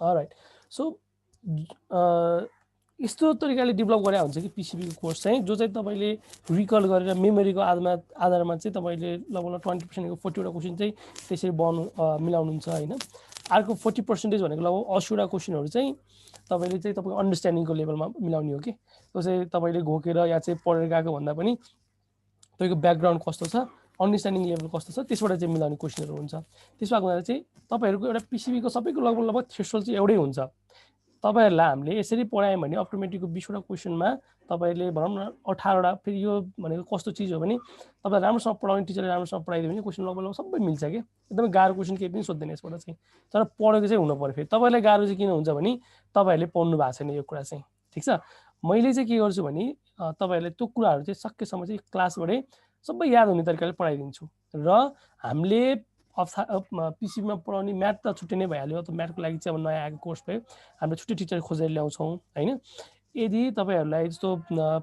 All right so यस्तो तरिकाले develop गरे हुन्छ कि पिसिबीको कोर्स चाहिँ जो चाहिँ तपाईँले रिकल गरेर मेमोरीको आधारमा चाहिँ तपाईँले लगभग 20% 40वटा क्वेसन चाहिँ त्यसरी मिलाउनुहुन्छ होइन। अर्को 40% भनेको लगभग 80वटा क्वेसनहरू चाहिँ तपाईँले चाहिँ तपाईँको अन्डरस्ट्यान्डिङको लेभलमा मिलाउने हो कि त्यो चाहिँ तपाईँले घोकेर या चाहिँ पढेर गएको भन्दा पनि तपाईँको ब्याकग्राउन्ड कस्तो छ अन्डरस्ट्यान्डिङ लेभल कस्तो छ त्यसबाट चाहिँ मिलाउने क्वेसनहरू हुन्छ। त्यसो भएको हुँदा चाहिँ तपाईँहरूको एउटा पिसिबीको सबैको लगभग थ्रेसोल्ड चाहिँ एउटै हुन्छ। तपाईँहरूलाई हामीले यसरी पढायौँ भने अप्टोमेटिकको 20वटा क्वेसनमा तपाईँले भनौँ न 18वटा फेरि यो भनेको कस्तो चिज हो भने तपाईँ राम्रोसँग पढाउने टिचरले राम्रोसँग पढाइदियो भने क्वेसन लगभग सबै मिल्छ कि एकदमै गाह्रो क्वेसन केही पनि सोध्दैन यसबाट चाहिँ। तर पढेको चाहिँ हुनु पऱ्यो। फेरि तपाईँलाई गाह्रो चाहिँ किन हुन्छ भने तपाईँहरूले पढ्नु भएको छैन यो कुरा चाहिँ। ठिक छ। मैले चाहिँ के गर्छु भने तपाईँहरूले त्यो कुराहरू चाहिँ सकेसम्म चाहिँ क्लासबाटै सबै याद हुने तरिकाले पढाइदिन्छु र हामीले पिसिबीमा पढाउने म्याथ त छुट्टै नै भइहाल्यो। त म्याथको लागि चाहिँ अब नयाँ आएको कोर्स भयो हामीले छुट्टै टिचर खोजेर ल्याउँछौँ होइन। यदि तपाईँहरूलाई जस्तो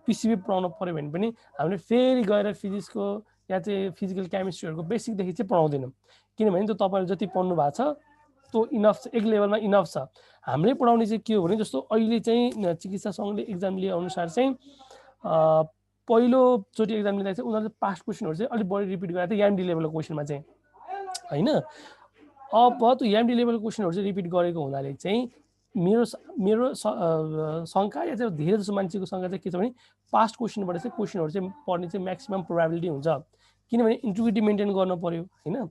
पिसिबी पढाउनु पऱ्यो भने पनि हामीले फेरि गएर फिजिक्सको या चाहिँ फिजिकल केमिस्ट्रीहरूको बेसिकदेखि चाहिँ पढाउँदैनौँ किनभने त्यो तपाईँहरू जति पढ्नु भएको छ त्यो इनफ छ, एक लेभलमा इनफ छ। हामीले पढाउने चाहिँ के हो भने जस्तो अहिले चाहिँ चिकित्सा सङ्घले एक्जाम लिए अनुसार चाहिँ पहिलोचोटि एक्जाम लिँदा चाहिँ उनीहरूले पास्ट क्वेसनहरू चाहिँ अलिक बढी रिपिट गरेर थियो एमडी लेभलको क्वेसनमा चाहिँ होइन। अब त्यो एमडी लेभलको क्वेसनहरू चाहिँ रिपिट गरेको हुनाले चाहिँ मेरो शङ्का या चाहिँ धेरै जसो मान्छेको शङ्का चाहिँ के छ भने पास्ट क्वेसनबाट चाहिँ क्वेसनहरू चाहिँ पढ्ने चाहिँ म्याक्सिमम् प्रोभाबिलिटी हुन्छ किनभने इन्टिग्रिटी मेन्टेन गर्नु पऱ्यो होइन।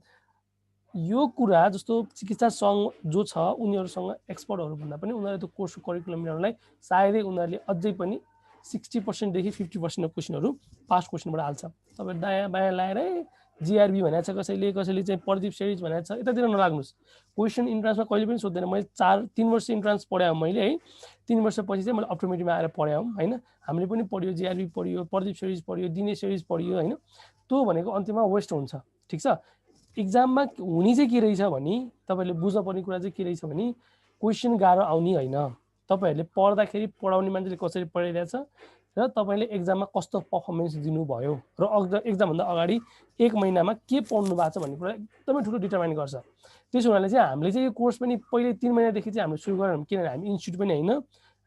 यो कुरा जस्तो चिकित्सा सङ्घ जो छ उनीहरूसँग एक्सपर्टहरू भन्दा पनि उनीहरूले त्यो कोर्सको करिकुलम मिलाउनलाई सायदै उनीहरूले अझै पनि 60%देखि 50% क्वेसनहरू पास्ट क्वेसनबाट हाल्छ। तपाईँ दायाँ बायाँ लाएरै जिआरबी भनेको छ कसैले चाहिँ प्रदीप सिरिज भनेको छ यतातिर नलाग्नुहोस्। क्वेसन इन्ट्रान्समा कहिले पनि सोध्दैन। मैले 3 वर्ष इन्ट्रान्स पढाएँ मैले है। 3 वर्षपछि चाहिँ मैले अप्टोमेट्रीमा आएर पढाएँ होइन। हामीले पनि पढ्यो, जिआरबी पढ्यो, प्रदीप सिरिज पढ्यो, दिनेश सिरिज पढ्यो होइन। त्यो भनेको अन्त्यमा वेस्ट हुन्छ। ठिक छ। एक्जाममा हुने चाहिँ के रहेछ भने तपाईँहरूले बुझ्नुपर्ने कुरा चाहिँ के रहेछ भने क्वेसन गाह्रो आउने होइन, तपाईँहरूले पढ्दाखेरि पढाउने मान्छेले कसरी पढाइरहेछ र तपाईँले एक्जाममा कस्तो पर्फर्मेन्स दिनुभयो र एक्जामभन्दा अगाडि 1 महिनामा के पढ्नु भएको छ भन्ने कुरा एकदमै ठुलो डिटर्माइन गर्छ। त्यसो हुनाले चाहिँ हामीले चाहिँ यो कोर्स पनि पहिले 3 महिनादेखि चाहिँ हामीले सुरु गरेर किनभने हामी इन्स्टिट्युट पनि होइन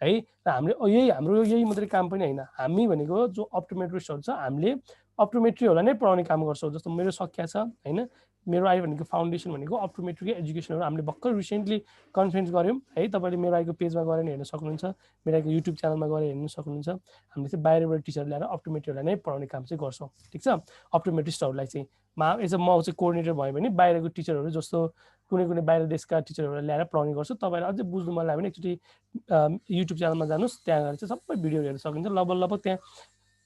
है र हाम्रो यही मात्रै काम पनि होइन। हामी भनेको जो अप्टोमेट्रिस्टहरू छ हामीले अप्टोमेट्रीहरूलाई नै पढाउने काम गर्छौँ। जस्तो मेरो सख्या छ होइन, मेरो आई भनेको फाउन्डेसन भनेको अप्टोमेट्रीकै एजुकेसनहरू हामीले भर्खर रिसेन्टली कन्फरेन्स गऱ्यौँ है। तपाईँले मेरो आईको पेजमा गएर हेर्न सक्नुहुन्छ, मेरो आईको युट्युब च्यानलमा गएर हेर्न सक्नुहुन्छ। हामीले चाहिँ बाहिरबाट टिचर ल्याएर अप्टोमेट्रीहरूलाई नै पढाउने काम चाहिँ गर्छौँ। ठिक छ। अप्टोमेट्रिस्टहरूलाई चाहिँ एज अ म चाहिँ कोअर्डिनेटर भयो भने बाहिरको टिचरहरू जस्तो कुनै बाहिर देशका टिचरहरूलाई ल्याएर पढाउने गर्छु। तपाईँलाई अझै बुझ्नु मन लाग्यो भने एकचोटि युट्युब च्यानलमा जानुहोस्, त्यहाँ गएर चाहिँ सबै भिडियोहरू हेर्न सक्नुहुन्छ। लगभग त्यहाँ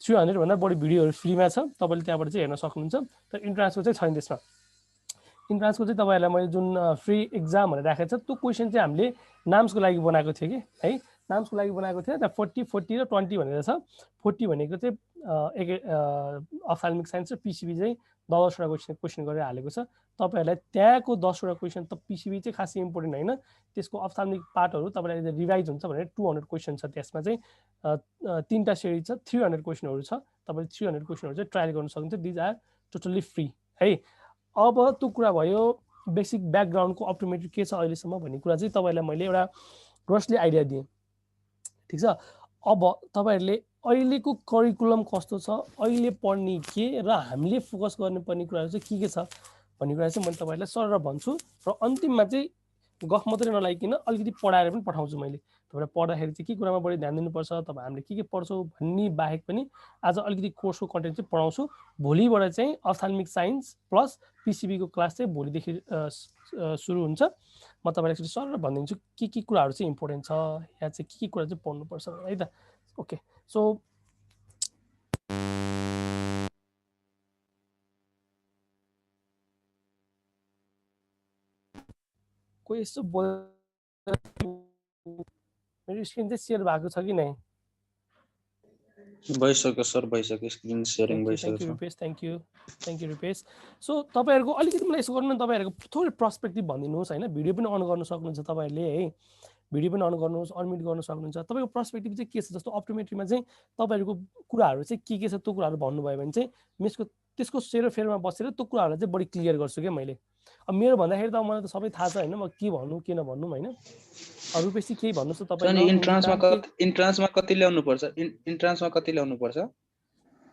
300 भन्दा बढी भिडियोहरू फ्रीमा छ, तपाईँले त्यहाँबाट चाहिँ हेर्न सक्नुहुन्छ। तर इन्ट्रान्सको चाहिँ छैन। त्यसमा इन्ट्रान्सको चाहिँ तपाईँहरूलाई मैले जुन फ्री एक्जाम भनेर राखेको छ त्यो क्वेसन चाहिँ हामीले नाम्सको लागि बनाएको थियो कि है। नाम्सको लागि बनाएको थियो त्यहाँ 40 र 20 भनेर छ। 40 भनेको चाहिँ अप्थाल्मिक साइन्स र पिसिबी चाहिँ 10वटा क्वेसन गरेर हालेको छ। तपाईँहरूलाई त्यहाँको 10वटा क्वेसन त पिसिबी चाहिँ खासै इम्पोर्टेन्ट होइन, त्यसको अप्थाल्मिक पार्टहरू तपाईँलाई रिभाइज हुन्छ भनेर 200 क्वेसन छ। त्यसमा चाहिँ 3टा सिरिज छ, 300 क्वेसनहरू छ। तपाईँले 300 क्वेसनहरू चाहिँ ट्रायल गर्न सक्नुहुन्छ। दिज आर टोटल्ली फ्री है। अब त्यो कुरा भयो बेसिक ब्याकग्राउन्डको अप्टोमेट्री के छ अहिलेसम्म भन्ने कुरा चाहिँ तपाईँलाई मैले एउटा रसली आइडिया दिएँ। ठिक छ। अब तपाईँहरूले अहिलेको करिकुलम कस्तो छ, अहिले पढ्ने के र हामीले फोकस गर्नुपर्ने कुराहरू चाहिँ के छ भन्ने कुरा चाहिँ मैले तपाईँहरूलाई सरर भन्छु र अन्तिममा चाहिँ गफ मात्रै नलागिकन अलिकति पढाएर पनि पठाउँछु। मैले तपाईँलाई पढ्दाखेरि चाहिँ के कुरामा बढी ध्यान दिनुपर्छ, तपाईँ हामीले के पढ्छौँ भन्ने बाहेक पनि आज अलिकति कोर्सको कन्टेन्ट चाहिँ पढाउँछु। भोलिबाट चाहिँ अप्थाल्मिक साइन्स प्लस पिसिबीको क्लास चाहिँ भोलिदेखि सुरु हुन्छ। म तपाईँलाई एकचोटि सरर भनिदिन्छु के कुराहरू चाहिँ इम्पोर्टेन्ट छ या चाहिँ के कुरा चाहिँ पढ्नुपर्छ है त। ओके सो कोही यस्तो मेरो स्क्रिन चाहिँ सेयर भएको छ कि नै? भइसक्यो सर, भइसक्यो। स्क्रिन सेयरिङ भइसक्यो। Thank you Rupesh. सो तपाईँहरूको अलिकति मलाई यसो गर्नु न, तपाईँहरूको थोरै पर्सपेक्टिभ भनिदिनुहोस् होइन। भिडियो पनि अन गर्न सक्नुहुन्छ तपाईँहरूले है, भिडियो पनि अन गर्नुहोस्, अनम्युट गर्न सक्नुहुन्छ। तपाईँको पर्सपेक्टिभ चाहिँ के छ? जस्तो अप्टोमेट्रीमा चाहिँ तपाईँहरूको कुराहरू चाहिँ के छ त्यो कुराहरू भन्नुभयो भने चाहिँ त्यसको सेरोफेरमा बसेर त्यो कुराहरूलाई चाहिँ बढी क्लियर गर्छु क्या मैले। अब मेरो भन्दाखेरि त मलाई त सबै थाहा छ हैन म के भन्नु के नभन्नु हैन अरु बेसी केही भन्नुस् त अनि तपाईले इन्ट्रान्समा कति ल्याउनु पर्छ इन्ट्रान्समा कति ल्याउनु पर्छ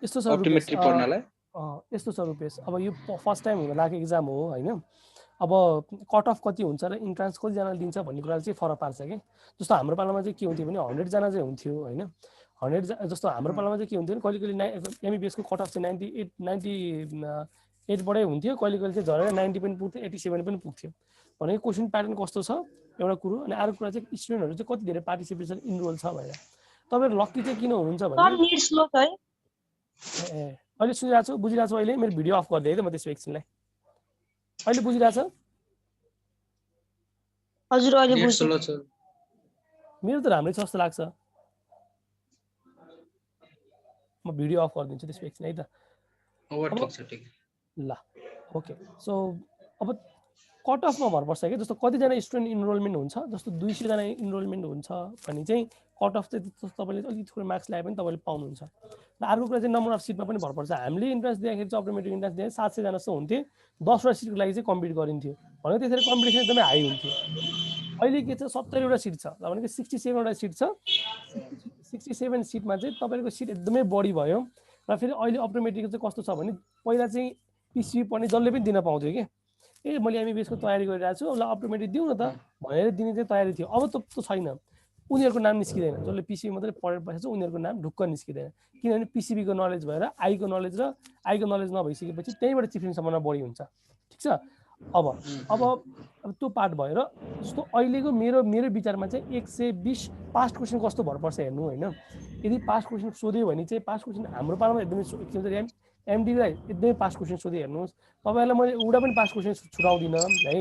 यस्तो छ रुपेश अप्टिमेट्री पढ्नलाई यस्तो छ रुपेश अब यो फर्स्ट टाइम हुन लागेको एक्जाम हो हैन अब कट अफ कति हुन्छ र इन्ट्रान्स कति जना दिन्छ भन्ने कुरा चाहिँ फरक पार्छ के जस्तो हाम्रो पालामा चाहिँ के हुन्थ्यो भने 100 जना चाहिँ हुन्थ्यो हैन 100 जस्तो हाम्रो पालामा चाहिँ के हुन्थ्यो भने कहिले एमबीबीएस को कट अफ चाहिँ 98 बाटै हुन्थ्यो कहिले चाहिँ झरेर 90 पनि पुग्थ्यो 87 पनि पुग्थ्यो भनेको क्वेशन प्याटर्न कस्तो छ एउटा कुरो अनि अर्को कुरा चाहिँ स्टुडेन्टहरु चाहिँ कति धेरै पार्टिसिपेसन इनरोल छ भनेर तपाईहरु लकी चाहिँ किन हुनुहुन्छ भने नेट स्लो छ है अहिले सुनिरहेको छु बुझिरहेको छु अहिले मेरो भिडियो अफ गरिदिए है त म त्यसो एकछिनलाई अहिले बुझिरहेछ हजुर अहिले बुझ्छु मेरो त राम्रै छ जस्तो लाग्छ म भिडियो अफ गरिदिन्छु त्यसो एकछिन है त ल ओके सो अब कट अफमा भर पर्छ के जस्तो कतिजना स्टुडेन्ट इनरोलमेन्ट हुन्छ जस्तो 200 जना इनरोलमेन्ट हुन्छ भने चाहिँ कट अफ चाहिँ तपाईले अलिकति थोरै मार्क्स ल्याए पनि तपाईले पाउनुहुन्छ र अर्को कुरा चाहिँ नम्बर अफ सिटमा पनि भर पर्छ हामीले इन्ट्रान्स दिँदाखेरि चाहिँ अटोमेटिक इन्ट्रान्स दिँदा 700 जना जस्तो हुन्थे 10 वटा सिटको लागि चाहिँ कम्पिट गरिन्थ्यो भनेको त्यसरी कम्पिटिसन एकदमै हाई हुन्थ्यो अहिले के छ 70 वटा सिट छ भनेको 67 वटा सिट छ 67 सिटमा चाहिँ तपाईको सिट एकदमै बढी भयो र फेरि अहिले अटोमेटिक चाहिँ कस्तो छ भने पहिला चाहिँ पीसीबी पनि जसले पनि दिन पाउँथ्यो के ए मैले एमबीबीएस को तयारी गरिरहेको छु ल अटोमेटिक दिउँ न त भनेर दिने चाहिँ तयारी थियो अब त छैन उनीहरुको नाम निस्किदैन जसले पीसीबी मात्रै पढेर बसेछ उनीहरुको नाम ढुक्क निस्किदैन किनभने पीसीबी को नलेज भएर आई को नलेज र आई को नलेज नभइसकेपछि त्यहीबाट चिफ्लिङ सम्भावना बढी हुन्छ ठीक छ अब त्यो पार्ट भएर जस्तो अहिलेको मेरो विचारमा चाहिँ 120 पास्ट क्वेशन कस्तो भर पर्छ हेर्नु हैन यदि पास्ट क्वेशन सोध्यो भने चाहिँ पास्ट क्वेशन हाम्रो पालामा एकदमै एमडीलाई एकदमै पास्ट क्वेशन सोधे हेर्नुस् तपाईहरुलाई मैले एउटा पनि पास्ट क्वेशन छुटाउँदिन है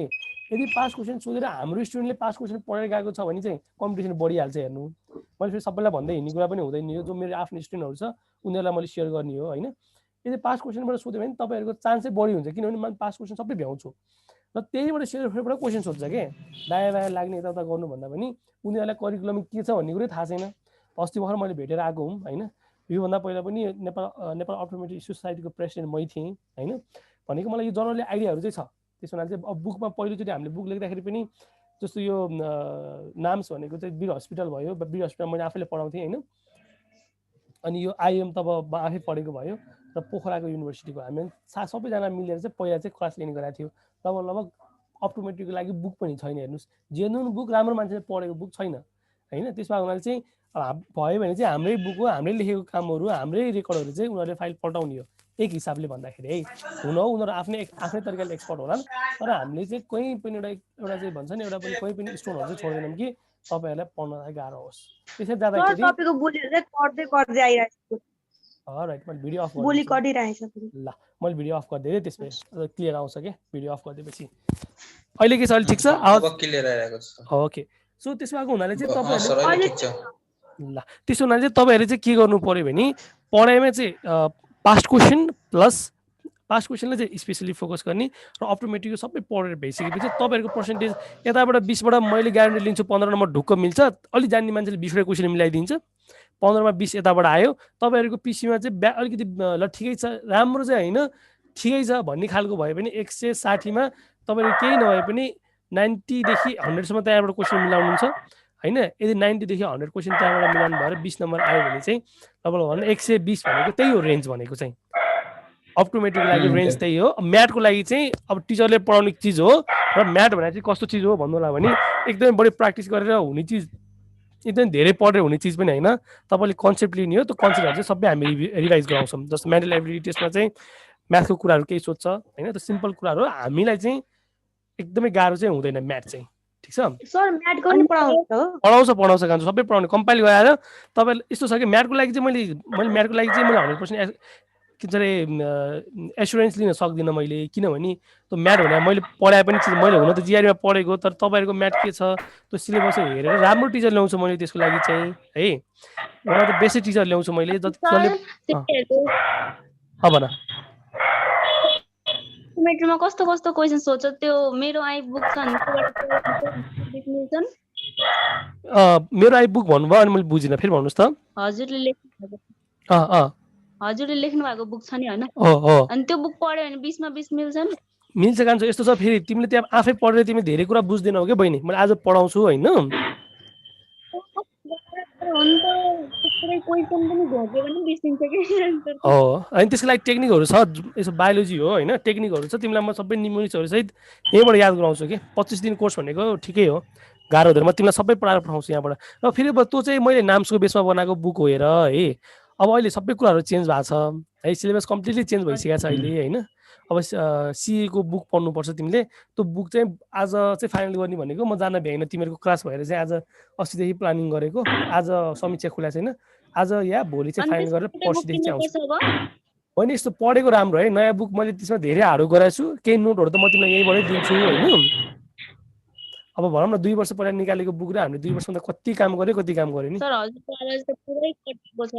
यदि पास्ट क्वेशन सोधेर हाम्रो स्टुडेन्टले पास्ट क्वेशन पढेर गएको छ भने चाहिँ कम्पिटिसन बढिहाल्छ हेर्नु मैले फेरि सबैलाई भन्दै हिँड्ने कुरा पनि हुँदैन यो जो मेरो आफ्नो स्टुडेन्टहरु छ उनीहरुलाई मैले शेयर गर्ने हो हैन यदि पास्ट क्वेशनबाट सोध्यो भने तपाईहरुको चान्स चाहिँ बढी हुन्छ किनभने म पास्ट क्वेशन सबै भ्याउँछु र त्यहीबाट शेयरबाट क्वेशन सोध्छ के दायाँ बायाँ लाग्ने यता उता गर्नु भन्दा पनि उनीहरुलाई करिकुलम के छ भन्ने कुरै थाहा छैन अस्ति भर्खर मैले भेटेर आएको हुँ हैन योभन्दा पहिला पनि नेपाल अटोमेटिक सोसाइटीको प्रेसिडेन्ट मै थिएँ हैन भनेको मलाई यो जनरली आइडियाहरु चाहिँ छ त्यसो हुनाले चाहिँ अब बुकमा पहिलोचोटि हामीले बुक लेख्दाखेरि पनि जस्तो यो नाम्स भनेको चाहिँ वीर हस्पिटल भयो वीर हस्पिटल मैले आफैले पढाउँथेँ हैन अनि यो आइएम तब आफै पढेको भयो र पोखराको युनिभर्सिटीको हामी सबैजना मिलेर चाहिँ पहिला चाहिँ क्लास लिने गरेको थियो तब लगभग अटोमेटिकको लागि बुक पनि छैन हेर्नुस् जेन्युन बुक राम्रो मान्छेले पढेको बुक छैन हैन त्यसमा उनीहरुले चाहिँ भयो भने चाहिँ हाम्रै बुक हो हामीले लेखेको कामहरु हाम्रै रेकर्डहरु चाहिँ उनीहरुले फाइल पल्टाउने हो एक हिसाबले भन्दाखेरि है हुन हो उनीहरु आफ्नै तरिकाले एक्सपर्ट होला तर हामीले चाहिँ कोही पनि एउटा चाहिँ भन्छ नि एउटा पनि कोही पनि स्टोनहरु चाहिँ छोड्दैनौं कि तपाईहरुलाई पढ्नलाई गाह्रो होस् त्यसै जाँदाखेरि टपिकको बोली चाहिँ गर्दै आइरहेको राइट मैले भिडियो अफ बोली कटिरहेछ ल मैले भिडियो अफ गरिदिए त्यसपछि क्लियर आउँछ के भिडियो अफ गरिदिएपछि अहिले के छ अहिले ठीक छ अब क्लियर आइरहेको छ ओके सो त्यसमा हुनाले चाहिँ तपाईहरुले ल त्यसो हुनाले चाहिँ तपाईहरुले चाहिँ के गर्नु पर्यो भने पढाइमा चाहिँ पास्ट क्वेशन प्लस पास्ट क्वेशनले चाहिँ स्पेशली फोकस गर्ने र अटोमेटिकली सबै पढेर भइसकेपछि तपाईहरुको पर्सेन्टेज यताबाट 20 बाट मैले ग्यारेन्टी लिन्छु 15 नम्बर ढुक्क मिल्छ अलि जान्ने मान्छेले 20 वटा क्वेशन मिलाइदिन्छ 15 मा 20 यताबाट आयो तपाईहरुको पीसीमा चाहिँ अलिकति ल ठिकै छ राम्रो चाहिँ हैन ठिकै छ भन्ने खालको भयो भने 160 मा तपाईहरु केही नभए पनि 90 देखि 100 सम्म त्यहाँबाट क्वेशन मिलाउनुहुन्छ हैन यदि 90 देखि 100 क्वेशन त्यहाँबाट मिलाउनु भएर 20 नम्बर आयो भने चाहिँ तपाईहरुले भन्नु 120 भनेको त्यही हो रेन्ज भनेको चाहिँ अटोमेटिक लागि रेन्ज त्यही हो म्याथको लागि चाहिँ अब टिचरले पढाउने चीज हो र म्याथ भने चाहिँ कस्तो चीज हो भन्नुला भने एकदमै बढी प्र्याक्टिस गरेर हुने चीज एकदमै धेरै पढेर हुने चीज पनि हैन तपाईले कन्सेप्ट लिने हो त्यो कन्सेप्टहरु चाहिँ सबै हामी रिभाइज गराउँछौं जस्तो मेन्टल एबिलिटी टेस्टमा चाहिँ म्याथको कुराहरु केही सोध्छ हैन त्यो सिम्पल कुराहरु हामीलाई चाहिँ एकदमै गाह्रो चाहिँ हुँदैन म्याथ चाहिँ ठीक छ सर म्याथ पनि पढाउँछ गान्छ सबै पढाउने कम्पाइल गराएर तपाईले यस्तो छ कि म्याथको लागि चाहिँ मैले म्याथको लागि चाहिँ मैले 100% किनभने एस्युरेन्स लिन सक्दिन मैले किनभने त्यो म्याथ भने मैले पढाए पनि मैले हुन त जिआरईमा पढेको तर तपाईहरुको म्याथ के छ त्यो सिलेबस हेरेर राम्रो टिचर ल्याउँछु मैले त्यसको लागि चाहिँ है एउटा त बेसिक टिचर ल्याउँछु मैले जति अब न मेट्रोमा कस्तो कस्तो क्वेशन सोध्छ त्यो मेरो आई बुक छ नि मेरो आई बुक भन्नुभयो अनि मैले बुझिन फेरि भन्नुस् त हजुरले लेख्नु भएको बुक छ नि हैन अनि त्यो बुक पढ्यो भने 20 मा 20 मिल्छ नि मिल्छ कान्छ यस्तो छ फेरि तिमीले त्यहाँ आफै पढेर तिमी धेरै कुरा बुझ्दैनौ के बहिनी मैले आज पढाउँछु होइन हो नि त थुप्रै क्वेसन पनि घोक्यो भने बिर्सिन्छ कि आन्सर हो अनि त्यसको लागि टेक्निकहरू छ यसो बायोलोजी हो होइन टेक्निकहरू छ तिमीलाई म सबै निमोनिक्सहरू सहित यहीँबाट याद गराउँछु कि 25 दिन कोर्स भनेको ठिकै हो गाह्रो हुँदैन म तिमीलाई सबै पढाएर पठाउँछु यहाँबाट र फेरि अब त्यो चाहिँ मैले नाम्सको बेसमा बनाएको बुक हो हेर है अब अहिले सबै कुराहरू चेन्ज भएको छ है सिलेबस कम्प्लिटली चेन्ज भइसकेको छ अहिले होइन अब सिएको बुक पढ्नुपर्छ तिमीले त्यो बुक चाहिँ आज चाहिँ फाइनल गर्ने भनेको म जान भ्याइन तिमीहरूको क्लास भएर चाहिँ आज अस्तिदेखि प्लानिङ गरेको आज समीक्षा खुला छैन आज या भोलि चाहिँ फाइनल गरेर पर्सिदेखि चाहिँ आउँछु होइन यस्तो पढेको राम्रो है नयाँ बुक मैले त्यसमा धेरै हार्ड गराएको छु केही नोटहरू त म तिमीलाई यहीँबाटै दिन्छु होइन अब भनौँ न 2 वर्ष पहिला निकालेको बुक र हामीले 2 वर्षमा त कति काम गर्यो नि सर हजुरको आवाज त पुरै कटेको छ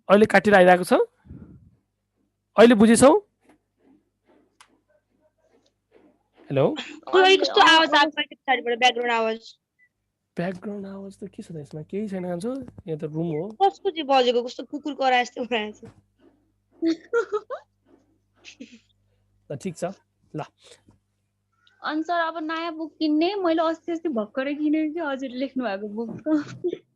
अहिले काटेर आइरहेको छ अहिले बुझेछौ हेलो कस्तो आवाज आएको पछाडिबाट ब्याकग्राउन्ड आवाज ब्याकग्राउन्ड आवाज त के छ त यसमा केही छैन कान्छ यहाँ त रुम हो कसको चाहिँ बजेको कस्तो कुकुर कराए जस्तो भइरहेछ ल ठिक छ ल अनि सर अब नयाँ बुक किन्ने मैले अस्ति भर्खरै किनेँ कि हजुरले लेख्नु भएको बुक त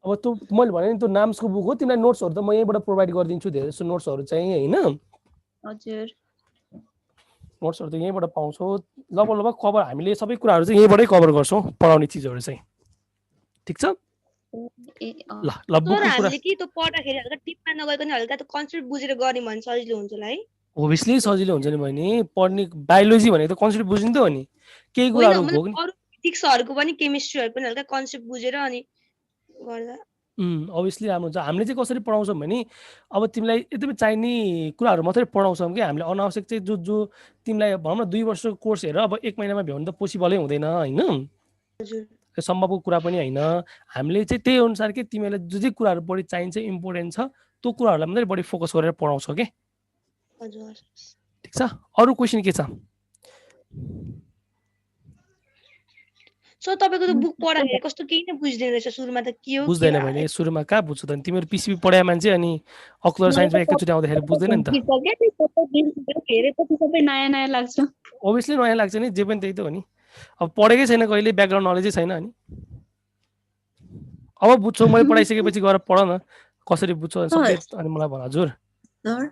अब त्यो मैले भने नि त्यो नाम्सको बुक हो तिमीलाई नोट्सहरू त म यहीँबाट प्रोभाइड गरिदिन्छु धेरै जस्तो नोट्सहरू चाहिँ होइन हजुर नोट्सहरू त यहीँबाट पाउँछौ लगभग कभर हामीले सबै कुराहरू चाहिँ यहीँबाटै कभर गर्छौँ पढाउने चिजहरू चाहिँ ठिक छ ल ल बुकको कुरा हामीले के त्यो पढ्दाखेरि हल्का टिपमा नगइकन हल्का त्यो कन्सेप्ट बुझेर गर्ने भने सजिलो हुन्छ होला है ओभियसली सजिलो हुन्छ नि बहिनी पढ्ने बायोलोजी भनेको त कन्सेप्ट बुझ्नु त हो नि केही कुराहरू होइन अरु फिजिक्सहरुको पनि केमिस्ट्रीहरु पनि हल्का कन्सेप्ट बुझेर अनि गर्दा अभियसली राम्रो हुन्छ हामीले चाहिँ कसरी पढाउँछौँ भने अब तिमीलाई एकदमै चाहिने कुराहरू मात्रै पढाउँछौँ कि हामीले अनावश्यक चाहिँ जो तिमीलाई भनौँ न 2 वर्षको कोर्स हेर अब 1 महिनामा भ्याउनु त पोसिबलै हुँदैन होइन त्यो सम्भवको कुरा पनि होइन हामीले चाहिँ त्यही अनुसार के तिमीलाई जे कुराहरू बढी चाहिन्छ इम्पोर्टेन्ट छ त्यो कुराहरूलाई मात्रै बढी फोकस गरेर पढाउँछौ के हजुर ठिक छ अरु क्वेशन के छ सो तपाईको त बुक पढ्दाखेरि कस्तो केही नै बुझ्दैन रहेछ सुरुमा त के हो बुझ्दैन भने सुरुमा कहाँ बुझ्छ त तिमीहरु पीसीबी पढाए मान्छे अनि अकुलर साइन्समा एकैचोटी आउँदाखेरि बुझ्दैन नि त सबै नयाँ नयाँ लाग्छ ओभियसली नयाँ लाग्छ नि जे पनि त्यही त हो नि अब पढेकै छैन कहिले ब्याकग्राउन्ड नलेजै छैन अनि अब बुझ्छौ मैले पढाइसकेपछि गएर पढ न कसरी बुझ्छौ सबै अनि मलाई भन हजुर सर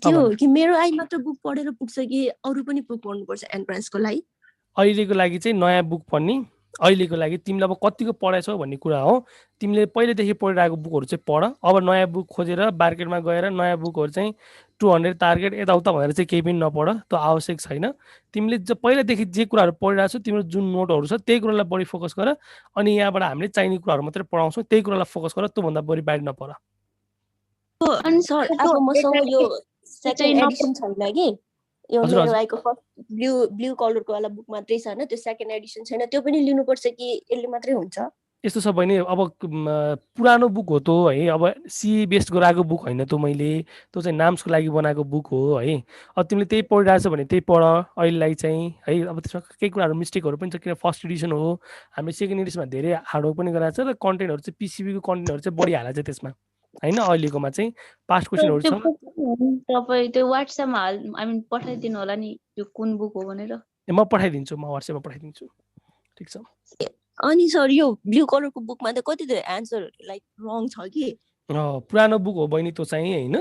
के हो कि मेरो आई मात्र बुक पढेर पुग्छ कि अरु पनि बुक पढ्नुपर्छ एन्ट्रान्सको लागि अहिलेको लागि चाहिँ नयाँ बुक पढ्ने अहिलेको लागि तिमीले अब कतिको पढाइछौ भन्ने कुरा हो तिमीले पहिलेदेखि पढिरहेको बुकहरू चाहिँ पढ अब नयाँ बुक खोजेर मार्केटमा गएर नयाँ बुकहरू चाहिँ 200 टार्गेट यताउता भनेर चाहिँ केही पनि नपढ त्यो आवश्यक छैन तिमीले पहिलेदेखि जे कुराहरू पढिरहेको छौ तिम्रो जुन नोटहरू छ त्यही कुरालाई बढी फोकस गर अनि यहाँबाट हामीले चाहिने कुराहरू मात्रै पढाउँछौँ त्यही कुरालाई फोकस गर त्योभन्दा बढी बाहिर नपर अनि सर अब मसँग यो सेकेन्ड एडिसन छैन कि यो मेरो आइको फर्स्ट ब्लू कलरको वाला बुक मात्रै छ हैन त्यो सेकेन्ड एडिसन छैन त्यो पनि लिनुपर्छ कि यसले मात्रै हुन्छ यस्तो छ बहिनी अब पुरानो बुक हो त है अब सी बेस्ड गराएको बुक होइन त मैले त्यो चाहिँ नाम्सको लागि बनाएको बुक हो है अब तिमीले त्यही पढिरहेछ भने त्यही पढ अहिलेलाई चाहिँ है अब त्यसमा केही कुराहरू मिस्टेकहरू पनि छ किन फर्स्ट एडिसन हो हामीले सेकेन्ड एडिसनमा धेरै हार्डवर्क पनि गराएको छ र कन्टेन्टहरू चाहिँ पीसीबीको कन्टेन्टहरू चाहिँ बढी हालेको छ त्यसमा हैन अहिलेकोमा चाहिँ पास्ट क्वेशनहरू छ तपाई त्यो व्हाट्सएपमा आई मिन पठाइदिनु होला नि यो कुन बुक हो भनेर म पठाइदिन्छु म व्हाट्सएपमा पठाइदिन्छु ठीक छ अनि सर यो ब्लू कलरको बुकमा त कति धेरै आन्सर लाइक रङ छ कि पुरानो बुक हो बहिनी त्यो चाहिँ हैन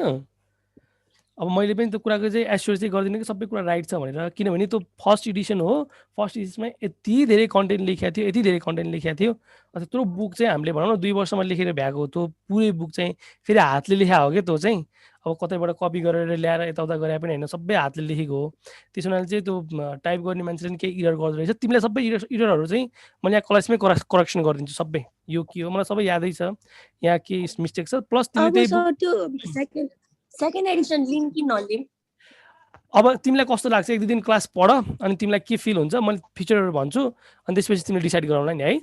अब मैले पनि त्यो कुराको चाहिँ एस्योर चाहिँ गर्दिनँ कि सबै कुरा राइट छ भनेर किनभने त्यो फर्स्ट एडिसन हो फर्स्ट एडिसनमा यति धेरै कन्टेन्ट लेखेको थियो यति धेरै कन्टेन्ट लेखेको थियो अन्त त्यो बुक चाहिँ हामीले भनौँ न 2 वर्षमा लेखेर भ्याएको त्यो पुरै बुक चाहिँ फेरि हातले लेखा हो कि त्यो चाहिँ अब कतैबाट कपी गरेर ल्याएर यताउता गरे पनि हैन सबै हातले लेखेको हो त्यसो हुनाले चाहिँ त्यो टाइप गर्ने मान्छेले केही इरर गर्दो रहेछ तिमीले सबै इररहरू चाहिँ मैले यहाँ क्लासमै करेक्सन गरिदिन्छु सबै यो के हो मलाई सबै यादै छ यहाँ के मिस्टेक छ प्लस तिमीले त्यो सेकेन्ड एडिसन लिम कि नलिम अब तिमीलाई कस्तो लाग्छ 1-2 दिन क्लास पढ अनि तिमीलाई के फिल हुन्छ मैले फिचरहरू भन्छु अनि त्यसपछि तिमीले डिसाइड गरौँला नि है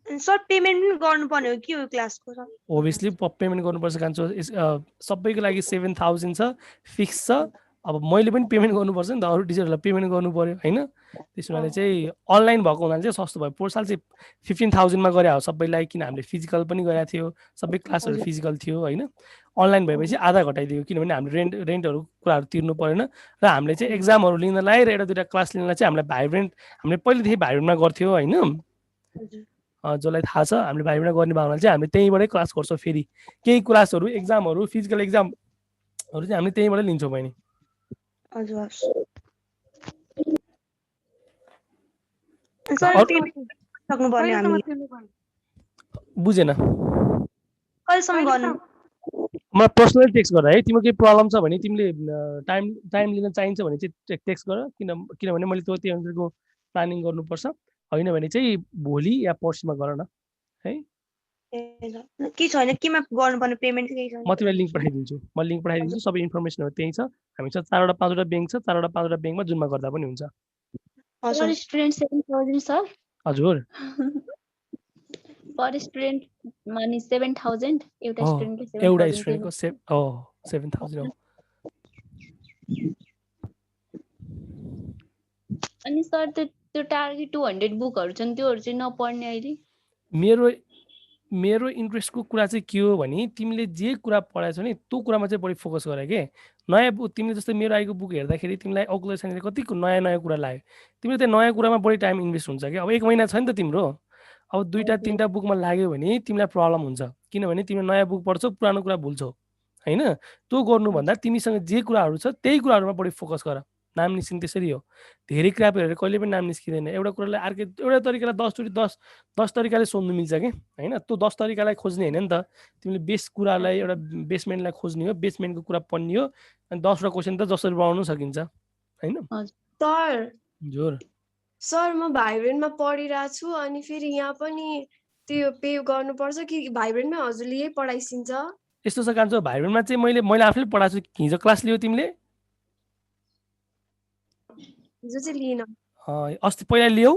सर पेमेन्ट पनि गर्नुपर्ने हो कि यो क्लासको सर ओभियसली पेमेन्ट गर्नुपर्छ कान्छो सबैको लागि 7000 छ फिक्स छ अब मैले पनि पेमेन्ट गर्नुपर्छ नि त, अरू टिचरहरूलाई पेमेन्ट गर्नु पर्यो होइन। त्यस हुनाले चाहिँ अनलाइन भएको हुनाले चाहिँ सस्तो भयो। पोहोर साल चाहिँ 15,000 गरे हो सबैलाई, किन हामीले फिजिकल पनि गरेको थियो, सबै क्लासहरू फिजिकल थियो होइन। अनलाइन भएपछि आधा घटाइदियो, किनभने हामीले रेन्टहरू कुराहरू तिर्नु परेन। र हामीले चाहिँ एक्जामहरू लिनलाई र एउटा दुईवटा क्लास लिनलाई चाहिँ हामीलाई भाइब्रेन्ट, हामीले पहिलेदेखि भाइब्रेन्टमा गर्थ्यो होइन। जसलाई थाहा छ हामीले भाइब्रेन्टमा गर्ने भावना चाहिँ हामीले त्यहीँबाटै क्लास गर्छौँ। फेरि केही क्लासहरू एक्जामहरू फिजिकल एक्जामहरू चाहिँ हामीले त्यहीँबाटै लिन्छौँ बहिनी। हजुर बुझेन कहिलेसम्म गर्नु? मलाई पर्सनली टेक्स्ट गर है, तिम्रो केही प्रब्लम छ भने तिमीले टाइम लिन चाहिन्छ भने चाहिँ टेक्स्ट गर, किनभने मैले त्यो अनुसारको प्लानिङ गर्नुपर्छ। होइन भने चाहिँ भोलि या पर्सिमा गर न है। के छैन केमा गर्नुपर्ने पेमेन्ट केही छैन। म तिमीलाई लिङ्क पठाइदिन्छु, सबै इन्फर्मेसनहरू त्यही छ। हामीसँग 4वटा 5वटा ब्याङ्क छ, 4वटा 5वटा ब्याङ्कमा जुनमा गर्दा पनि हुन्छ। पर स्टुडेन्ट 7,000 सर। हजुर पर स्टुडेन्ट मानि 7,000 एउटा स्टुडेन्टले एउटा स्टुडेन्टको 7,000 हो। अनि सर त्यो टार्गेट 200 बुकहरू छन्, त्योहरू चाहिँ नपढ्ने अहिले? मेरो इन्ट्रेस्टको कुरा चाहिँ के हो भने तिमीले जे कुरा पढाएको छौ नि त्यो कुरामा चाहिँ बढी फोकस गर के। नयाँ बुक तिमीले जस्तै मेरो आएको बुक हेर्दाखेरि तिमीलाई अग्लो साइन्सले कति नयाँ कुरा लाग्यो, तिमीले त्यो नयाँ कुरामा बढी टाइम इन्भेस्ट हुन्छ क्या। अब 1 महिना छ नि त तिम्रो, अब 2टा 3टा बुकमा लाग्यो भने तिमीलाई प्रब्लम हुन्छ, किनभने तिमीले नयाँ बुक पढ्छौ, पुरानो कुरा भुल्छौ होइन। त्यो गर्नुभन्दा तिमीसँग जे कुराहरू छ त्यही कुराहरूमा बढी फोकस गर। नाम निस्किने त्यसरी हो, धेरै क्राप हेरेर कहिले पनि नाम निस्किँदैन। एउटा कुरालाई एउटा तरिकालाई 10 तरिकाले सोध्नु मिल्छ कि होइन। त्यो 10 तरिकालाई खोज्ने होइन नि त, तिमीले बेस कुरालाई एउटा बेसमेन्टलाई खोज्ने हो, बेसमेन्टको कुरा पढ्ने हो, अनि 10वटा क्वेसन त जसरी बनाउनु सकिन्छ होइन। सर म भाइब्रेन्टमा पढिरहेको छु, अनि फेरि यहाँ पनि त्यो पे गर्नुपर्छ कि भाइब्रेन्टमै हजुरले यही पढाइसिन्छ? यस्तो छ कान्छ, भाइब्रेन्टमा चाहिँ मैले आफैले पढाएको छु। हिजो क्लास लियो तिमीले? हिजो चाहिँ लिएन। अस्ति पहिला लियौ?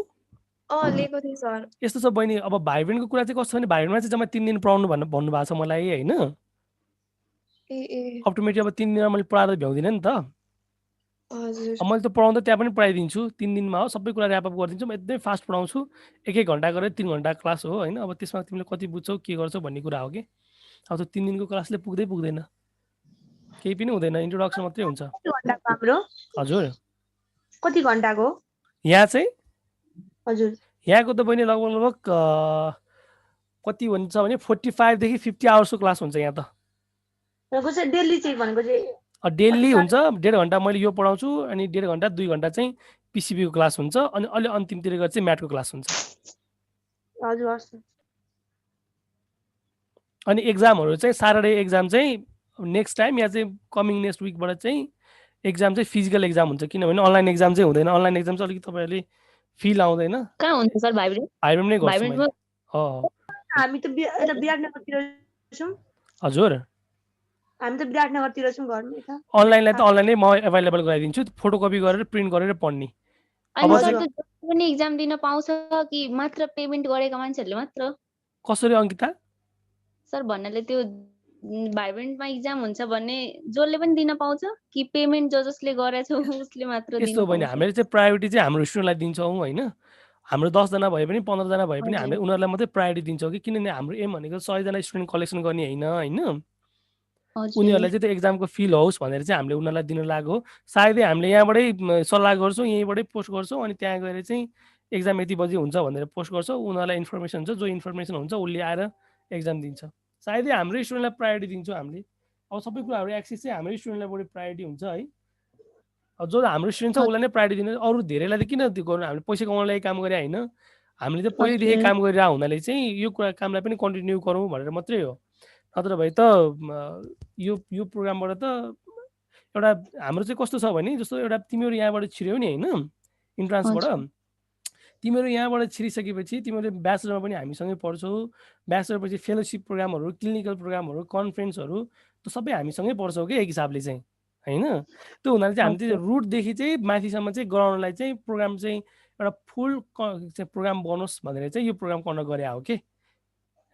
लिएको थिएँ सर। यस्तो छ बहिनी, अब भाइब्रेन्टको कुरा चाहिँ कस्तो छ भने भाइब्रेन्टमा चाहिँ जम्मा 3 दिन पढाउनु भन्नु भएको छ मलाई होइन। अप्टोमेटिक अब 3 दिनमा मैले पढाएर भ्याउँदिनँ नि त। मैले त पढाउँदा त्यहाँ पनि पढाइदिन्छु 3 दिनमा हो, सबै कुरा ऱ्यापअप गरिदिन्छु। म एकदमै फास्ट पढाउँछु, 1 घन्टा गरेर 3 घन्टा क्लास हो होइन। अब त्यसमा तिमीले कति बुझ्छौ के गर्छौ भन्ने कुरा हो कि। अब त्यो 3 दिनको क्लासले पुग्दैन, केही पनि हुँदैन, इन्ट्रोडक्सन मात्रै हुन्छ। हजुर कति घन्टाको यहाँ चाहिँ? हजुर यहाँको त बहिनी लगभग कति हुन्छ भने 45 देखि 50 आवर्सको क्लास हुन्छ यहाँ त। डेली चाहिँ भनेको चाहिँ डेली हुन्छ 1.5 घन्टा मैले यो पढाउँछु, अनि 1.5 घन्टा 2 घन्टा चाहिँ पिसिबीको क्लास हुन्छ, अनि अलि अन्तिमतिर गएर चाहिँ म्याथको क्लास हुन्छ। हजुर अनि एक्जामहरू चाहिँ सैटरडे एक्जाम चाहिँ नेक्स्ट टाइम या चाहिँ कमिङ नेक्स्ट विकबाट चाहिँ एक्जाम चाहिँ फिजिकल एक्जाम हुन्छ, किनभने अनलाइन एक्जाम चाहिँ हुँदैन। अनलाइन एक्जाम चाहिँ अलिकति तपाईँहरूले फिल आउँदैन। कहाँ हुन्छ सर भाइब्रेन्ट? भाइब्रेन्ट नै गर्छु मैले। हामी त विराटनगरतिर छौँ। हजुर हामी त विराटनगरतिर छौँ घरमै त। अनलाइनलाई त अनलाइनै म एभाइलेबल गराइदिन्छु, फोटोकपी गरेर प्रिन्ट गरेर पढ्ने। अनि सर त्यो पनि एक्जाम दिन पाउँछ कि मात्र पेमेन्ट गरेका मान्छेहरूले मात्र? कसरी अंकिता? सर भन्नाले त्यो भाइब्रेन्टमा एक्जाम हुन्छ भन्ने जसले पनि दिन पाउँछ कि पेमेन्ट जसले गरेछ उसले मात्र दिन पाउँछ? यस्तो भने हामीले चाहिँ प्रायोरिटी चाहिँ हाम्रो स्टुडेन्टलाई दिन्छौँ होइन। हाम्रो 10 जना भए पनि 15 जना भए पनि हामीले उनीहरूलाई मात्रै प्रायोरिटी दिन्छौँ कि, किनभने हाम्रो एम भनेको 100 जना स्टुडेन्ट कलेक्सन गर्ने होइन होइन। उनीहरूलाई चाहिँ त्यो एक्जामको फिल होस् भनेर चाहिँ हामीले उनीहरूलाई दिन लागेको हो। सायदै हामीले यहाँबाटै सल्लाह गर्छौँ, यहीँबाटै पोस्ट गर्छौँ, अनि त्यहाँ गएर चाहिँ एक्जाम यति बजी हुन्छ भनेर पोस्ट गर्छौँ। उनीहरूलाई इन्फर्मेसन हुन्छ, जो इन्फर्मेसन हुन्छ उसले आएर एक्जाम दिन्छ। सायदै हाम्रो स्टुडेन्टलाई प्रायोरिटी दिन्छौँ हामीले। अब सबै कुराहरू एक्सेस चाहिँ हाम्रो स्टुडेन्टलाई बढी प्रायोरिटी हुन्छ है। अब जो हाम्रो स्टुडेन्ट छ उसलाई नै प्रायोरिटी दिनु, अरू धेरैलाई त किन गर्नु? हामीले पैसा कमाउनको लागि काम गरे होइन, हामीले त पहिलेदेखि काम गरिरहेको हुनाले चाहिँ यो कुरा कामलाई पनि कन्टिन्यू गरौँ भनेर मात्रै हो। नत्र भए त यो प्रोग्रामबाट त एउटा हाम्रो चाहिँ कस्तो छ भने जस्तो एउटा तिमीहरू यहाँबाट छिर्यौ नि होइन इन्ट्रान्सबाट, तिमीहरू यहाँबाट छिरिसकेपछि तिमीहरू ब्याचलरमा पनि हामीसँगै पढ्छौ। ब्याचलर पछि फेलोसिप प्रोग्रामहरू, क्लिनिकल प्रोग्रामहरू, कन्फरेन्सहरू त सबै हामीसँगै पढ्छौ कि एक हिसाबले चाहिँ होइन। त्यो हुनाले चाहिँ हामी चाहिँ रुटदेखि चाहिँ माथिसम्म चाहिँ गराउनलाई चाहिँ प्रोग्राम चाहिँ एउटा फुल प्रोग्राम बनोस् भनेर चाहिँ यो प्रोग्राम गर्न गरे हो कि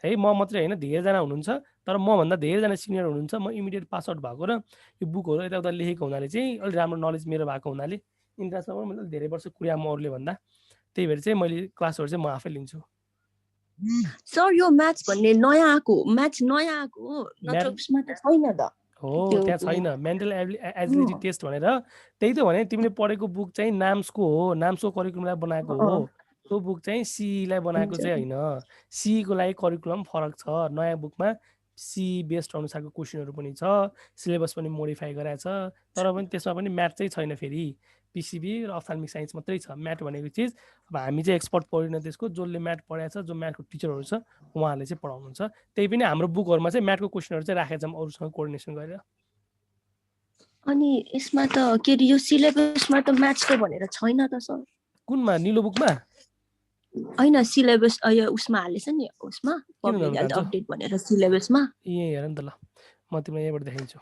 है। म मात्रै होइन धेरैजना हुनुहुन्छ, तर मभन्दा धेरैजना सिनियर हुनुहुन्छ। म इमिडिएट पास आउट भएको र यो बुकहरू यताउता लेखेको हुनाले चाहिँ अलिक राम्रो नलेज मेरो भएको हुनाले इन्ट्रान्समा पनि मैले धेरै वर्ष कुर्या म अरूले भन्दा, त्यही भएर चाहिँ मैले क्लासहरू चाहिँ म आफै लिन्छु। सर यो म्याथ्स भन्ने नयाँ आएको हो, नत्र उसमा त छैन त। हो त्यहाँ छैन मेन्टल एबिलिटी टेस्ट भनेर। त्यही त भने तिमीले पढेको बुक चाहिँ नाम्सको हो, नाम्सको करिकुलमलाई बनाएको हो। त्यो बुक चाहिँ सीलाई बनाएको चाहिँ होइन। सीको लागि करिकुलम फरक छ। नयाँ बुकमा सी बेस्ड अनुसारको क्वेसनहरू पनि छ, सिलेबस पनि मोडिफाई गराएको छ, तर पनि त्यसमा पनि म्याथ चाहिँ छैन। फेरि पिसिबी र अप्थाल्मिक साइन्स मात्रै छ। म्याथ भनेको चिज अब हामी चाहिँ एक्सपर्ट पढिन त्यसको, जसले म्याथ पढाएको छ, जो म्याथको टिचरहरू छ उहाँहरूले चाहिँ पढाउनुहुन्छ। त्यही पनि हाम्रो बुकहरूमा चाहिँ म्याथको क्वेसनहरू चाहिँ राखेका छौँ अरूसँग कोअर्डिनेसन गरेर। अनि यसमा त के अरे यो सिलेबसमा त म्याथ्सको भनेर छैन त सर? कुनमा? निलो बुकमा होइन, सिलेबस उसमा हालेछ नि, उसमा पब्लिक हेल्थ अपडेट भनेर सिलेबसमा। यहीँ हेर नि त, ल म तिमीलाई यहीँबाट देखाइदिन्छु।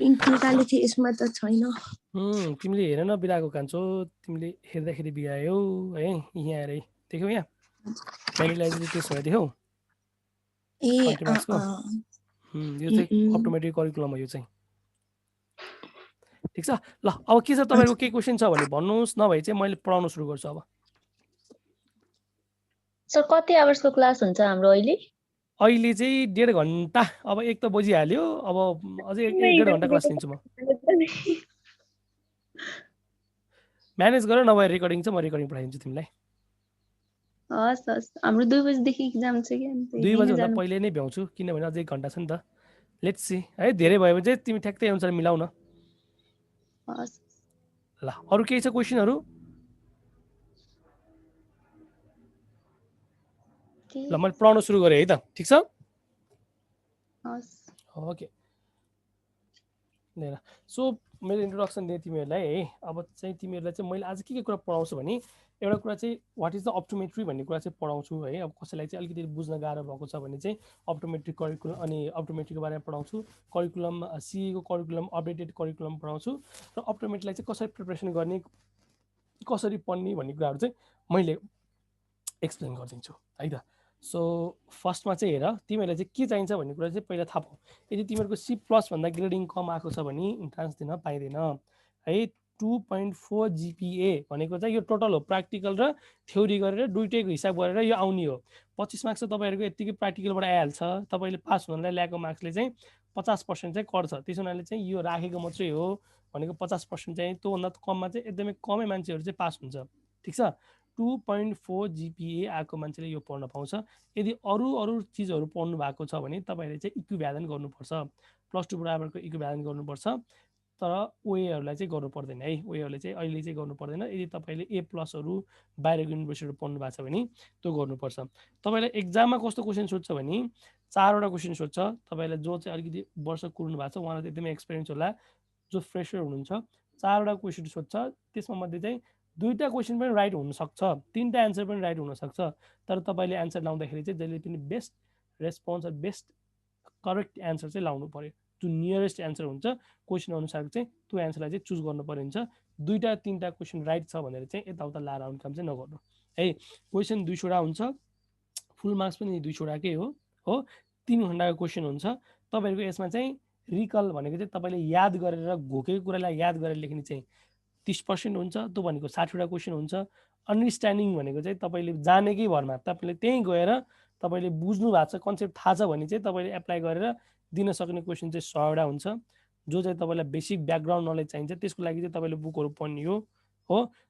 इन्क्लुडाले चाहिँ यसमा त छैन। तिमीले हेर न बिराको कान्छो, तिमीले हेर्दाखेरि बिरायो है। यहाँ हेर देख्यौ, यहाँ मेन्टल टेस्ट भनेर देख्यौ ए यो चाहिँ अटोमेटिक करिकुलम हो यो चाहिँ। ठिक छ ल। अब के छ तपाईँको केही क्वेसन छ भने भन्नुहोस्, नभए चाहिँ मैले पढाउन सुरु गर्छु। अब सर कति आवर्सको क्लास हुन्छ हाम्रो अहिले? अहिले चाहिँ 1.5 घन्टा। अब 1 त बजिहाल्यो, अब अझै 1.5 घन्टा क्लास लिन्छु म। म्यानेज गरेर, नभए रेकर्डिङ चाहिँ म रेकर्डिङ पठाइदिन्छु तिमीलाई। हस् हस्, हाम्रो 2 बजेदेखि एक्जाम छ कि, 2 बजेभन्दा पहिले नै भ्याउँछु, किनभने अझै 1 घन्टा छ नि त। लेट्स सी है, धेरै भयो भने चाहिँ तिमी ठ्याक्कै अनुसार मिलाउ न। हस् ल, अरू केही छ क्वेसनहरू? ल मैले पढाउन सुरु गरेँ है त, ठिक छ? ओके ल। सो मैले इन्ट्रोडक्सन दिएँ तिमीहरूलाई है। अब चाहिँ तिमीहरूलाई चाहिँ मैले आज के कुरा पढाउँछु भने एउटा कुरा चाहिँ वाट इज द अप्टोमेट्री भन्ने कुरा चाहिँ पढाउँछु है। अब कसैलाई चाहिँ अलिकति बुझ्न गाह्रो भएको छ भने चाहिँ अप्टोमेट्री करिकुलम अनि अप्टोमेट्रीको बारेमा पढाउँछु। करिकुलम सीएको करिकुलम अपडेटेड करिकुलम पढाउँछु र अप्टोमेट्रीलाई चाहिँ कसरी प्रिपरेसन गर्ने, कसरी पढ्ने भन्ने कुराहरू चाहिँ मैले एक्सप्लेन गरिदिन्छु है त। सो फर्स्टमा चाहिँ हेर, तिमीहरूलाई चाहिँ के चाहिन्छ भन्ने कुरा चाहिँ पहिला थाहा पाऊ। यदि तिमीहरूको C+ भन्दा ग्रेडिङ कम आएको छ भने इन्ट्रान्स दिन पाइँदैन है। 2.4 GPA भनेको चाहिँ यो टोटल हो, प्र्याक्टिकल र थ्योरी गरेर दुइटैको हिसाब गरेर यो आउने हो। 25 मार्क्स त तपाईँहरूको यत्तिकै प्र्याक्टिकलबाट आइहाल्छ। तपाईँले पास हुनलाई ल्याएको मार्क्सले चाहिँ 50% चाहिँ कर्छ। त्यसो हुनाले चाहिँ यो राखेको मात्रै हो भनेको 50% चाहिँ, त्योभन्दा कममा चाहिँ एकदमै कमै मान्छेहरू चाहिँ पास हुन्छ। ठिक छ? 2.4 GPA आएको मान्छेले यो पढ्न पाउँछ। यदि अरू चिजहरू पढ्नु भएको छ भने तपाईँले चाहिँ इक्विभ्यालेन्ट गर्नुपर्छ। +2 बराबरको इक्विभ्यालेन्ट गर्नुपर्छ, तर ओएहरूलाई चाहिँ गर्नु पर्दैन है। ओएहरूले चाहिँ अहिले चाहिँ गर्नु पर्दैन। यदि तपाईँले A+ बाहिरको युनिभर्सिटीहरू पढ्नु भएको छ भने त्यो गर्नुपर्छ। तपाईँलाई एक्जाममा कस्तो क्वेसन सोध्छ भने 4वटा क्वेसन सोध्छ। तपाईँलाई जो चाहिँ अलिकति वर्ष कुर्नु भएको छ उहाँलाई एकदमै एक्सपिरियन्स होला, जो फ्रेसर हुनुहुन्छ 4वटा क्वेसन सोध्छ। त्यसमा मध्ये चाहिँ 2टा क्वेसन पनि राइट हुनसक्छ, 3टा एन्सर पनि राइट हुनसक्छ। तर तपाईँले एन्सर लाउँदाखेरि चाहिँ जहिले पनि बेस्ट रेस्पोन्स र बेस्ट करेक्ट एन्सर चाहिँ लाउनु पर्यो। जो नियरेस्ट एन्सर हुन्छ क्वेसन अनुसार चाहिँ त्यो एन्सरलाई चाहिँ चुज गर्नु पर्ने हुन्छ। 2टा 3टा क्वेसन राइट छ भनेर चाहिँ यताउता लाएर आउने काम चाहिँ नगर्नु है। क्वेसन 200वटा हुन्छ, फुल मार्क्स पनि 200वटाकै हो। 3 घन्टाको क्वेसन हुन्छ। तपाईँहरूको यसमा चाहिँ रिकल भनेको चाहिँ तपाईँले याद गरेर घोकेको कुरालाई याद गरेर लेख्ने चाहिँ 30% हुन्छ। त्यो भनेको 60वटा क्वेसन हुन्छ। अन्डरस्ट्यान्डिङ भनेको चाहिँ तपाईँले जानेकै भरमा तपाईँले त्यहीँ गएर तपाईँले बुझ्नु भएको छ, कन्सेप्ट थाहा छ भने चाहिँ तपाईँले एप्लाई गरेर दिन सक्ने क्वेसन चाहिँ 100वटा हुन्छ। जो चाहिँ तपाईँलाई बेसिक ब्याकग्राउन्ड नलेज चाहिन्छ त्यसको लागि चाहिँ तपाईँले बुकहरू पढ्ने हो।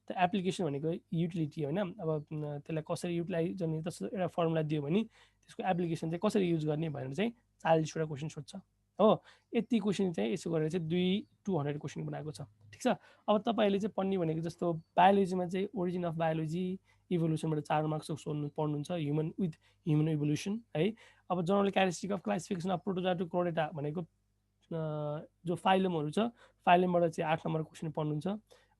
त एप्लिकेसन भनेको युटिलिटी होइन। अब त्यसलाई कसरी युटिलाइज गर्ने जस्तो एउटा फर्मुला दियो भने त्यसको एप्लिकेसन चाहिँ कसरी युज गर्ने भनेर चाहिँ 40वटा क्वेसन सोध्छ हो। यति क्वेसन चाहिँ यसो गरेर चाहिँ 200 क्वेसन बनाएको छ। ठिक छ? अब तपाईँहरूले चाहिँ पढ्ने भनेको जस्तो बायोलोजीमा चाहिँ ओरिजिन अफ बायोलोजी, इभोल्युसनबाट 4 मार्क्सको सोध्नु पढ्नुहुन्छ, ह्युमन इभोल्युसन है। अब general characteristic of classification of protozoa to chordata भनेको जो फाइलमहरू छ, फाइलमबाट चाहिँ 8 नम्बर क्वेसन पढ्नुहुन्छ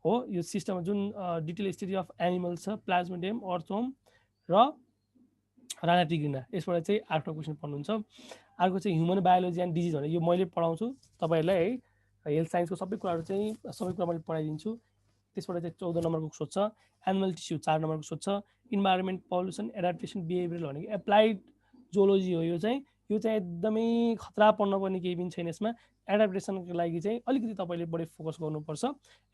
हो। यो सिस्टममा जुन डिटेल स्टडी अफ एनिमल्स छ, प्लाज्मोडियम, अर्थवर्म र रानाटिग्रिना, यसबाट चाहिँ 8वटा क्वेसन पढ्नुहुन्छ। अर्को चाहिँ ह्युमन बायोलोजी एन्ड डिजिज भने यो मैले पढाउँछु तपाईँहरूलाई है। हेल्थ साइन्सको सबै कुरा मैले पढाइदिन्छु। त्यसबाट चाहिँ 14 नम्बरको सोध्छ। एनिमल टिस्यु 4 नम्बरको सोध्छ। इन्भाइरोमेन्ट पल्युसन एडाप्टेसन बिहेभियरल भनेको एप्लाइड जोलोजी हो। यो चाहिँ एकदमै खतरा पर्नुपर्ने केही पनि छैन यसमा। एडाप्टेसनको लागि चाहिँ अलिकति तपाईँले बढी फोकस गर्नुपर्छ।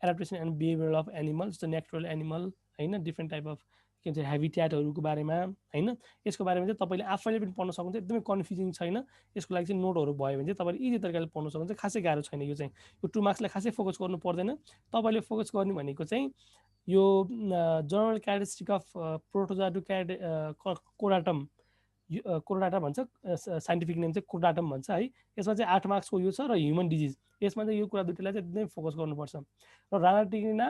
Adaptation and behaviour of animal, जस्तो नेचुरल एनिमल होइन, डिफ्रेन्ट टाइप अफ के भन्छ हेबिट्याटहरूको बारेमा होइन, यसको बारेमा चाहिँ तपाईँले आफैले पनि पढ्न सक्नुहुन्छ। एकदमै कन्फ्युजिङ छैन। यसको लागि चाहिँ नोटहरू भयो भने चाहिँ तपाईँले इजी तरिकाले पढ्न सक्नुहुन्छ। खासै गाह्रो छैन यो चाहिँ। यो 2 मार्क्सलाई खासै फोकस गर्नु पर्दैन। तपाईँले फोकस गर्ने भनेको चाहिँ यो जनरल क्यारेक्टरिस्टिक अफ प्रोटोजा टु कोडाटम, कोडाटा भन्छ, साइन्टिफिक नेम चाहिँ कोडाटम भन्छ है। यसमा चाहिँ 8 मार्क्सको यो छ र ह्युमन डिजिज, यसमा चाहिँ यो कुरा दुईटालाई चाहिँ एकदमै फोकस गर्नुपर्छ। र रानाटिना,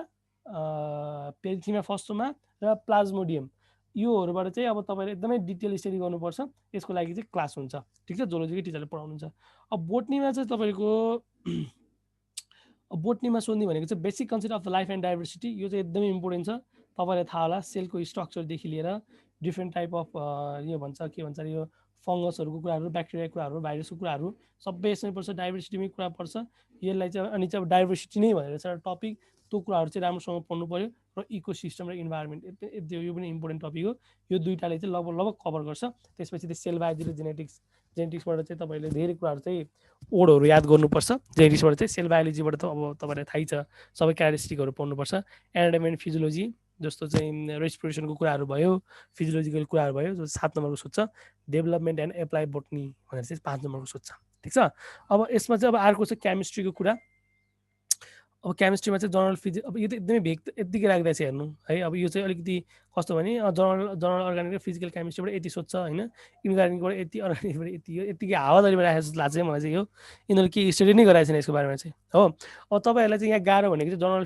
पेरिथिमा फस्टोमा र प्लाज्मोडियम, योहरूबाट चाहिँ अब तपाईँले एकदमै डिटेल स्टडी गर्नुपर्छ। यसको लागि चाहिँ क्लास हुन्छ, ठिक छ, जोलोजीकै टिचरले पढाउनुहुन्छ। अब बोटनीमा चाहिँ तपाईँको बोटनीमा सोध्ने भनेको चाहिँ basic concept of the life and diversity, यो चाहिँ एकदमै इम्पोर्टेन्ट छ। तपाईँलाई थाहा होला सेलको स्ट्रक्चरदेखि लिएर डिफ्रेन्ट टाइप अफ यो भन्छ के भन्छ यो फङ्गसहरूको कुराहरू, ब्याक्टेरियाको कुराहरू, भाइरसको कुराहरू सबै यसमै पर्छ। डाइभर्सिटीमै कुरा पर्छ यसलाई चाहिँ। अनि चाहिँ अब डाइभर्सिटी नै भनेर चाहिँ टपिक, त्यो कुराहरू चाहिँ राम्रोसँग पढ्नु पऱ्यो। र इकोसिस्टम र इन्भाइरोमेन्ट यो पनि इम्पोर्टेन्ट टपिक हो। यो दुईटाले चाहिँ लगभग कभर गर्छ। त्यसपछि त्यो सेल बायोलोजी र जेनेटिक्सबाट चाहिँ तपाईँले धेरै कुराहरू चाहिँ ओडहरू याद गर्नुपर्छ। जेनेटिक्सबाट चाहिँ सेल बायोलोजीबाट त अब तपाईँलाई थाहै छ, सबै क्यारेक्टरिस्टिकहरू पढ्नुपर्छ। एनाटोमी एन्ड फिजियोलोजी जस्तो चाहिँ रेस्पिरेसनको कुराहरू भयो, फिजियोलोजिकल कुराहरू भयो, जो 7 नम्बरको सोध्छ। डेभलपमेन्ट एन्ड एप्लाई बोटनी भनेर चाहिँ 5 नम्बरको सोध्छ, ठिक छ। अब यसमा चाहिँ अब अर्को चाहिँ केमिस्ट्रीको कुरा। अब केमिस्ट्रीमा चाहिँ जनरल फिजिक्स, अब यो त एकदमै भेग यत्तिकै राख्दा चाहिँ हेर्नु है। अब यो चाहिँ अलिकति कस्तो भने जनरल अर्गानिक र फिजिकल केमिस्ट्रीबाट यति सोध्छ होइन, इनअर्गानिकबाट यति, अर्गानिकबाट यति, यत्तिकै हावादारीमा राखेको जस्तो लाग्छ मलाई चाहिँ। यो यिनीहरू केही स्टडी नै गराएको छैन यसको बारेमा चाहिँ हो। अब तपाईँहरूलाई चाहिँ यहाँ गाह्रो भनेको चाहिँ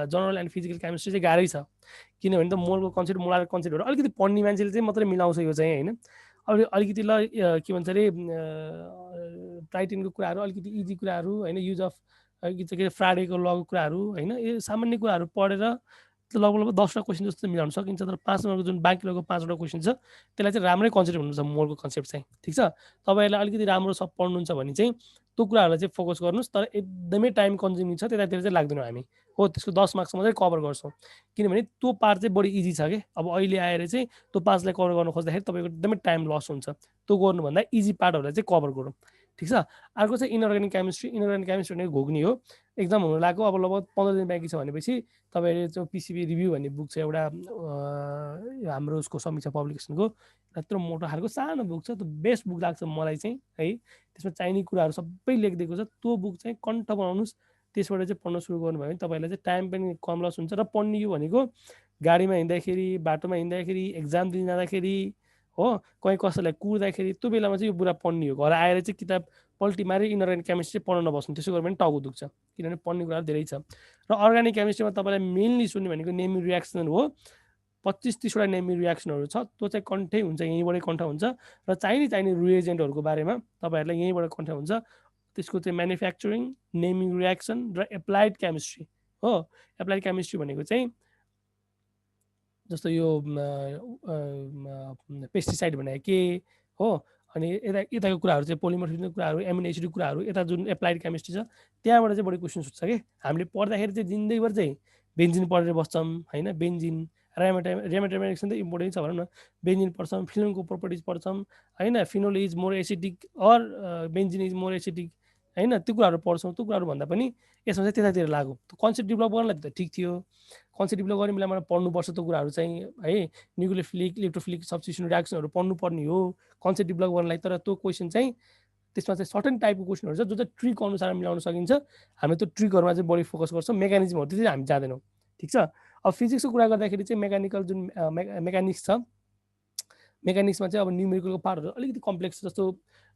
जनरल एन्ड फिजिकल केमिस्ट्री चाहिँ गाह्रै छ। किनभने त मोलको कन्सेप्ट, मोलार कन्सेप्टहरू अलिकति पढ्ने मान्छेले चाहिँ मात्रै मिलाउँछ यो चाहिँ होइन। अब अलिकति ल के भन्छ अरे टाइटिनको कुराहरू, अलिकति इजी कुराहरू होइन, युज अफ के फ्राडेको लगको कुराहरू होइन, यो सामान्य कुराहरू पढेर लगभग 10वटा क्वेसन जस्तो मिलाउन सकिन्छ। तर 5 नम्बरको जुन बाँकी लगभग 5वटा क्वेसन छ त्यसलाई चाहिँ राम्रै कन्सेप्ट हुनुहुन्छ मोलको कन्सेप्ट चाहिँ, ठिक छ। तपाईँहरूलाई अलिकति राम्रो सब पढ्नुहुन्छ भने चाहिँ त्यो कुराहरूलाई चाहिँ फोकस गर्नुहोस्। तर एकदमै टाइम कन्ज्युमिङ छ, त्यतातिर चाहिँ लाग्दैनौँ हामी हो। त्यसको 10 मार्क्स मात्रै कभर गर्छौँ, किनभने त्यो पार्ट चाहिँ बढी इजी छ कि। अब अहिले आएर चाहिँ त्यो 5लाई कभर गर्न खोज्दाखेरि तपाईँको एकदमै टाइम लस हुन्छ। त्यो गर्नुभन्दा इजी पार्टहरूलाई चाहिँ कभर गरौँ, ठिक छ। अर्को चाहिँ इनअर्गानिक केमिस्ट्री। इनअर्गानिक केमिस्ट्री भनेको घोग्नी हो। एक्जाम हुनु लाग्यो अब लगभग 15 दिन बाँकी छ भनेपछि तपाईँले चाहिँ पिसिबी रिभ्यू भन्ने बुक छ एउटा, हाम्रो उसको समीक्षा पब्लिकेसनको, यत्रो मोटो खालको सानो बुक छ। त्यो बेस्ट बुक लाग्छ मलाई चाहिँ है। त्यसमा चाहिने कुराहरू सबै लेखिदिएको छ। त्यो बुक चाहिँ कण्ठ बनाउनुहोस्, त्यसबाट चाहिँ पढ्न सुरु गर्नुभयो भने तपाईँलाई चाहिँ टाइम पनि कम लस हुन्छ। र पढ्ने यो भनेको गाडीमा हिँड्दाखेरि, बाटोमा हिँड्दाखेरि, एक्जाम दिन जाँदाखेरि हो, कहीँ कसैलाई कुर्दाखेरि, त्यो बेलामा चाहिँ यो पुरा पढ्ने हो। घर आएर चाहिँ किताब पल्टी मारे इनअर्गानिक केमिस्ट्री पढ्न नबस्नु, त्यसो गऱ्यो भने टाउको दुख्छ, किनभने पढ्ने कुराहरू धेरै छ। र अर्गानिक केमिस्ट्रीमा तपाईँलाई मेनली सुन्ने भनेको नेमिङ रियाक्सन हो। 25-30वटा नेमिङ रियाक्सनहरू छ, त्यो चाहिँ कन्ठै हुन्छ, यहीँबाटै कन्ठ हुन्छ। र चाहिने रिएजेन्टहरूको बारेमा तपाईँहरूलाई यहीँबाट कन्ठ हुन्छ। त्यसको चाहिँ म्यानुफ्याक्चरिङ, नेमिङ रियाक्सन र एप्लाइड केमिस्ट्री हो। एप्लाइड केमिस्ट्री भनेको चाहिँ जस्तो यो पेस्टिसाइड भनेको के हो, अनि यताको कुराहरू चाहिँ पोलिमर्फिजमको कुराहरू, एमिनो एसिडको कुराहरू, यता जुन एप्लाइड केमिस्ट्री छ त्यहाँबाट चाहिँ बढी क्वेसन सोध्छ कि। हामीले पढ्दाखेरि चाहिँ जिन्दगीभर चाहिँ बेन्जिन पढेर बस्छौँ होइन। बेन्जिन, रेमाटाइमेटिक्स त इम्पोर्टेन्ट छ भनौँ न। बेन्जिन पढ्छौँ, फिल्मको प्रोपर्टिज पढ्छौँ होइन, phenol is more acidic or benzene is more acidic होइन, त्यो कुराहरू पढ्छौँ। त्यो कुराहरू भन्दा पनि यसमा चाहिँ त्यतातिर लाग्यो। कन्सेप्ट डेभलप गर्नलाई त ठिक थियो, कन्सेप्ट डेभलप गर्ने बेलामा पढ्नुपर्छ त्यो कुराहरू चाहिँ है। न्युक्लियोफिलिक, इलेक्ट्रोफिलिक सब्स्टिट्युसन रियाक्सनहरू पढ्नुपर्ने हो कन्सेप्ट डेभलप गर्नलाई। तर त्यो क्वेसन चाहिँ त्यसमा चाहिँ सर्टेन टाइपको क्वेसनहरू छ जो चाहिँ ट्रिक अनुसार मिलाउन सकिन्छ। हामी त्यो ट्रिकहरूमा चाहिँ बढी फोकस गर्छौँ, मेकानिजमहरू चाहिँ हामी जाँदैनौँ, ठिक छ। अब फिजिक्सको कुरा गर्दाखेरि चाहिँ मेकानिकल जुन मेकानिक्स छ, मेकानिक्समा चाहिँ अब न्युमेरिकलको पार्टहरू अलिकति कम्प्लेक्स, जस्तो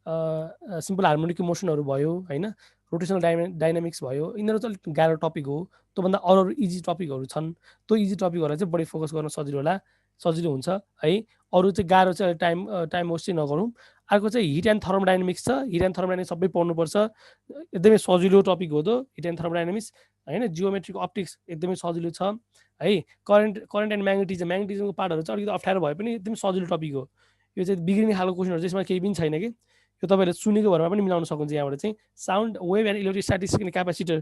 सिम्पल हार्मोनिक मोसनहरू भयो होइन, रोटेसनल डाइनामिक्स भयो, यिनीहरू चाहिँ अलिक गाह्रो टपिक हो। त्योभन्दा अरू इजी टपिकहरू छन्, त्यो इजी टपिकहरूलाई चाहिँ बढी फोकस गर्न सजिलो हुन्छ है। अरू चाहिँ गाह्रो चाहिँ टाइम वेस्ट चाहिँ नगरौँ। अर्को चाहिँ हिट एन्ड थर्मोडाइनामिक्स छ। हिट एन्ड थर्मोडाइनामिक्स सबै पढ्नुपर्छ, एकदमै सजिलो टपिक हो त्यो हिट एन्ड थर्मोडाइनामिक्स होइन। जियोमेट्रिक अप्टिक्स एकदमै सजिलो छ है। करेन्ट एन्ड म्याग्नेटिजमको पार्टहरू चाहिँ अलिकति अप्ठ्यारो भए पनि एकदमै सजिलो टपिक हो। यो चाहिँ बिग्रिने खालको क्वेसनहरू चाहिँ यसमा केही पनि छैन कि। यो तपाईँले सुनेको भरमा पनि मिलाउन सक्नुहुन्छ। यहाँबाट चाहिँ sound wave and electrostatics and capacitor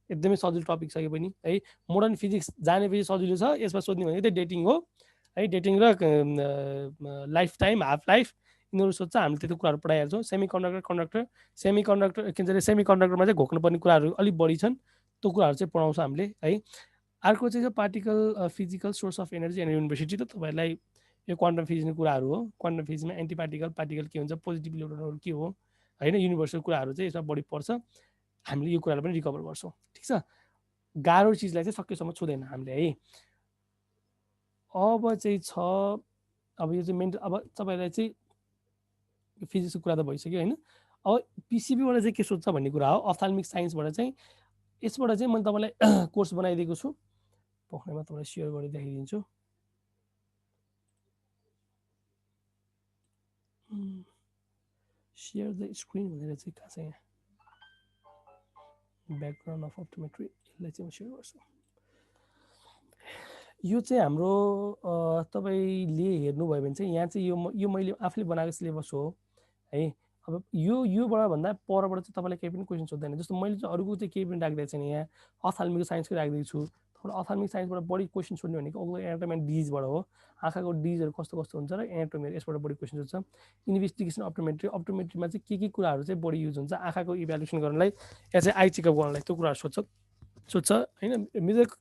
एकदमै सजिलो टपिक छ यो पनि है। मोडर्न फिजिक्स जानेपछि सजिलो छ। यसमा सोध्ने भनेको चाहिँ डेटिङ हो है डेटिङ र लाइफ टाइम हाफ लाइफ यिनीहरू सोध्छ हामीले त्यस्तो कुराहरू पढाइहाल्छौँ सेमी कन्डक्टर के भन्छ सेमी कन्डक्टरमा चाहिँ घोक्नुपर्ने कुराहरू अलिक बढी छन् त्यो कुराहरू चाहिँ पढाउँछौँ हामीले है अर्को चाहिँ particle physical source of energy and university त तपाईँहरूलाई यो क्वान्टम फिजिक्सको कुराहरू हो क्वान्टम फिजिक्समा एन्टी पार्टिकल के हुन्छ पोजिटिभ इलेक्ट्रोनहरू के हो होइन युनिभर्सल कुराहरू चाहिँ यसमा बढी पर्छ हामीले यो कुराहरू पनि रिकभर गर्छौँ ठिक छ गाह्रो चिजलाई चाहिँ सकेसम्म छुँदैन हामीले है अब चाहिँ छ अब यो चाहिँ मेन्टल अब तपाईँलाई चाहिँ फिजिक्सको कुरा त भइसक्यो होइन अब पिसिबीबाट चाहिँ के सोध्छ भन्ने कुरा हो अप्थाल्मिक साइन्सबाट चाहिँ यसबाट चाहिँ मैले तपाईँलाई कोर्स बनाइदिएको छु पक्रेमा तपाईँलाई सेयर गरेर देखाइदिन्छु सेयर द स्क्रिन भनेर चाहिँ कहाँ छ यहाँ ब्याकग्राउन्ड अफ अप्टोमेट्री यसलाई चाहिँ म सेयर गर्छु यो चाहिँ हाम्रो तपाईँले हेर्नुभयो भने चाहिँ यहाँ चाहिँ यो मैले आफूले बनाएको सिलेबस हो है अब योबाट भन्दा परबाट चाहिँ तपाईँलाई केही पनि क्वेसन सोध्दैन जस्तो मैले चाहिँ अरूको चाहिँ केही पनि राखिदिएको छैन यहाँ अप्थाल्मिक साइन्सको राखिदिएको छु तपाईँलाई अप्थाल्मिक साइन्सबाट बढी क्वेसन सोध्ने भनेको अग्लो एनाटोमी एन्ड डिजिजबाट हो आँखाको डिजिजहरू कस्तो कस्तो हुन्छ र एनाटोमीहरू यसबाट बढी क्वेसन सोध्छ इन्भेस्टिगेसन अप्टोमेट्रीमा चाहिँ के कुराहरू चाहिँ बढी युज हुन्छ आँखाको इभ्यालुएसन गर्नलाई या चाहिँ आई चेकअप गर्नलाई त्यो कुराहरू सोध्छ होइन major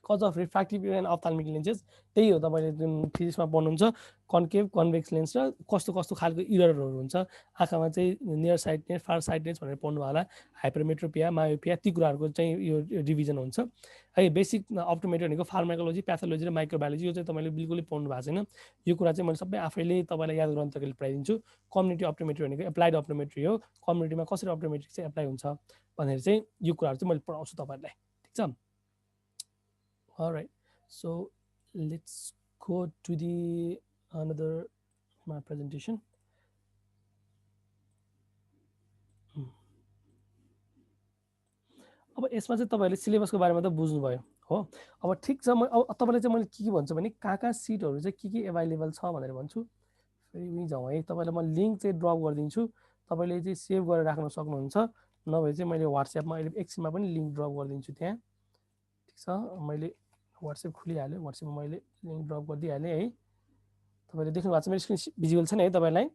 cause of refractive and ophthalmic lenses त्यही हो तपाईँले जुन फिजिक्समा पढ्नुहुन्छ कन्केभ कन्भेक्स लेन्स र कस्तो खालको इररहरू हुन्छ आँखामा चाहिँ नियर साइडनेस फार साइडनेस भनेर पढ्नु होला हाइपरमेट्रोपिया मायोपिया ती कुराहरूको चाहिँ यो डिभिजन हुन्छ है बेसिक अप्टोमेट्री भनेको फार्माकोलोजी प्याथोलोजी र माइक्रोबायोलोजी यो चाहिँ तपाईँले बिल्कुलै पढ्नु भएको छैन यो कुरा चाहिँ मैले सबै आफैले तपाईँलाई याद गर्न तरिकाले पढाइदिन्छु कम्युनिटी अप्टोमेट्री भनेको एप्लाइड अप्टोमेट्री हो कम्युनिटीमा कसरी अप्टोमेट्री चाहिँ एप्लाई हुन्छ भनेर चाहिँ यो कुराहरू चाहिँ मैले पढाउँछु तपाईँहरूलाई ठिक छ Alright, so let's go to the another my presentation. अब यसमा चाहिँ तपाईँहरूले सिलेबसको बारेमा त बुझ्नुभयो हो अब ठिक छ म तपाईँलाई चाहिँ मैले के भन्छु भने कहाँ सिटहरू चाहिँ के एभाइलेबल छ भनेर भन्छु फेरि उहीँ जाउँ है तपाईँलाई म लिङ्क चाहिँ ड्रप गरिदिन्छु तपाईँले चाहिँ सेभ गरेर राख्न सक्नुहुन्छ नभए चाहिँ मैले व्हाट्सएपमा अहिले एकछिनमा पनि लिङ्क ड्रप गरिदिन्छु त्यहाँ ठिक छ मैले व्हाट्सएप खुलिहाल्यो व्हाट्सएपमा मैले लिङ्क ड्रप गरिदिइहालेँ है तपाईँले देख्नु भएको छ मेरो स्क्रिन भिजुअल छैन है तपाईँलाई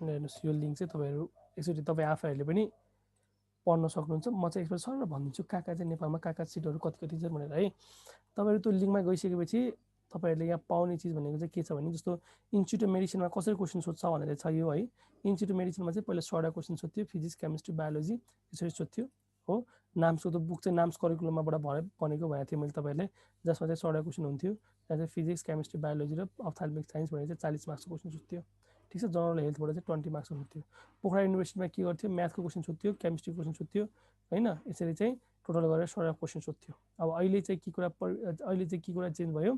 हेर्नुहोस् यो लिङ्क चाहिँ तपाईँहरू एकचोटि तपाईँ आफैहरूले पनि पढ्न सक्नुहुन्छ म चाहिँ एकपल्ट सर भनिदिन्छु कहाँ चाहिँ नेपालमा कहाँ सिटहरू कति छ भनेर है तपाईँहरू त्यो लिङ्कमा गइसकेपछि तपाईँहरूले यहाँ पाउने चिज भनेको चाहिँ के छ भने जस्तो इन्स्टिट्युट अफ मेडिसिनमा कसरी क्वेसन सोध्छ भनेर छ यो है इन्स्टिट्युट अफ मेडिसिनमा चाहिँ पहिला 100 क्वेसन सोध्थ्यो फिजिक्स केमिस्ट्री बायोलोजी यसरी सोध्थ्यो हो नाम्सको त बुक चाहिँ नाम्स करिकुलमबाट भनेको भनेको थिएँ मैले तपाईँहरूलाई जसमा चाहिँ 100 क्वेसन हुन्थ्यो त्यहाँ चाहिँ फिजिक्स केमिस्ट्री बायोलोजी र अप्थाल्मिक साइन्स भनेर चाहिँ 40 मार्क्सको क्वेसन सोध्थ्यो ठिक छ जनरल हेल्थबाट चाहिँ 20 मार्क्सको सोध्थ्यो पोखरा युनिभर्सिटीमा के गर्थ्यो म्याथको क्वेसन सोध्थ्यो केमिस्ट्रीको क्वेसन सोध्थ्यो होइन यसरी चाहिँ टोटल गरेर 100 क्वेसन सोध्थ्यो अब अहिले चाहिँ के कुरा चेन्ज भयो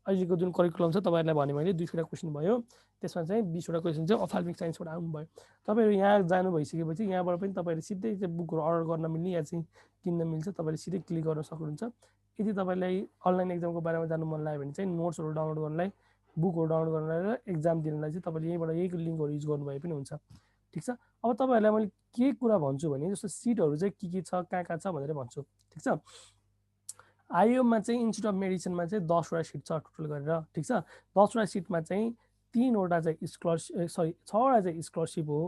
अहिलेको जुन करिकुलम छ तपाईँहरूलाई भने मैले 200 क्वेसन भयो त्यसमा चाहिँ 20 क्वेसन चाहिँ अप्थाल्मिक साइन्सबाट आउनुभयो तपाईँहरू यहाँ जानु भइसकेपछि यहाँबाट पनि तपाईँले सिधै चाहिँ बुकहरू अर्डर गर्न मिल्ने या चाहिँ किन्न मिल्छ तपाईँले सिधै क्लिक गर्न सक्नुहुन्छ यदि तपाईँलाई अनलाइन एक्जामको बारेमा जानु मन लाग्यो भने चाहिँ नोट्सहरू डाउनलोड गर्नलाई बुकहरू डाउनलोड गर्नलाई र एक्जाम दिनलाई चाहिँ तपाईँले यहीँबाट यही लिङ्कहरू युज गर्नुभए पनि हुन्छ ठिक छ अब तपाईँहरूलाई मैले के कुरा भन्छु भने जस्तो सिटहरू चाहिँ के छ कहाँ छ भनेर भन्छु ठिक छ आइओमा चाहिँ इन्स्टिट्युट अफ मेडिसिनमा चाहिँ 10वटा सिट छ टोटल गरेर ठिक छ 10वटा सिटमा चाहिँ 3वटा चाहिँ स्कलरसिप 6वटा चाहिँ स्कलरसिप हो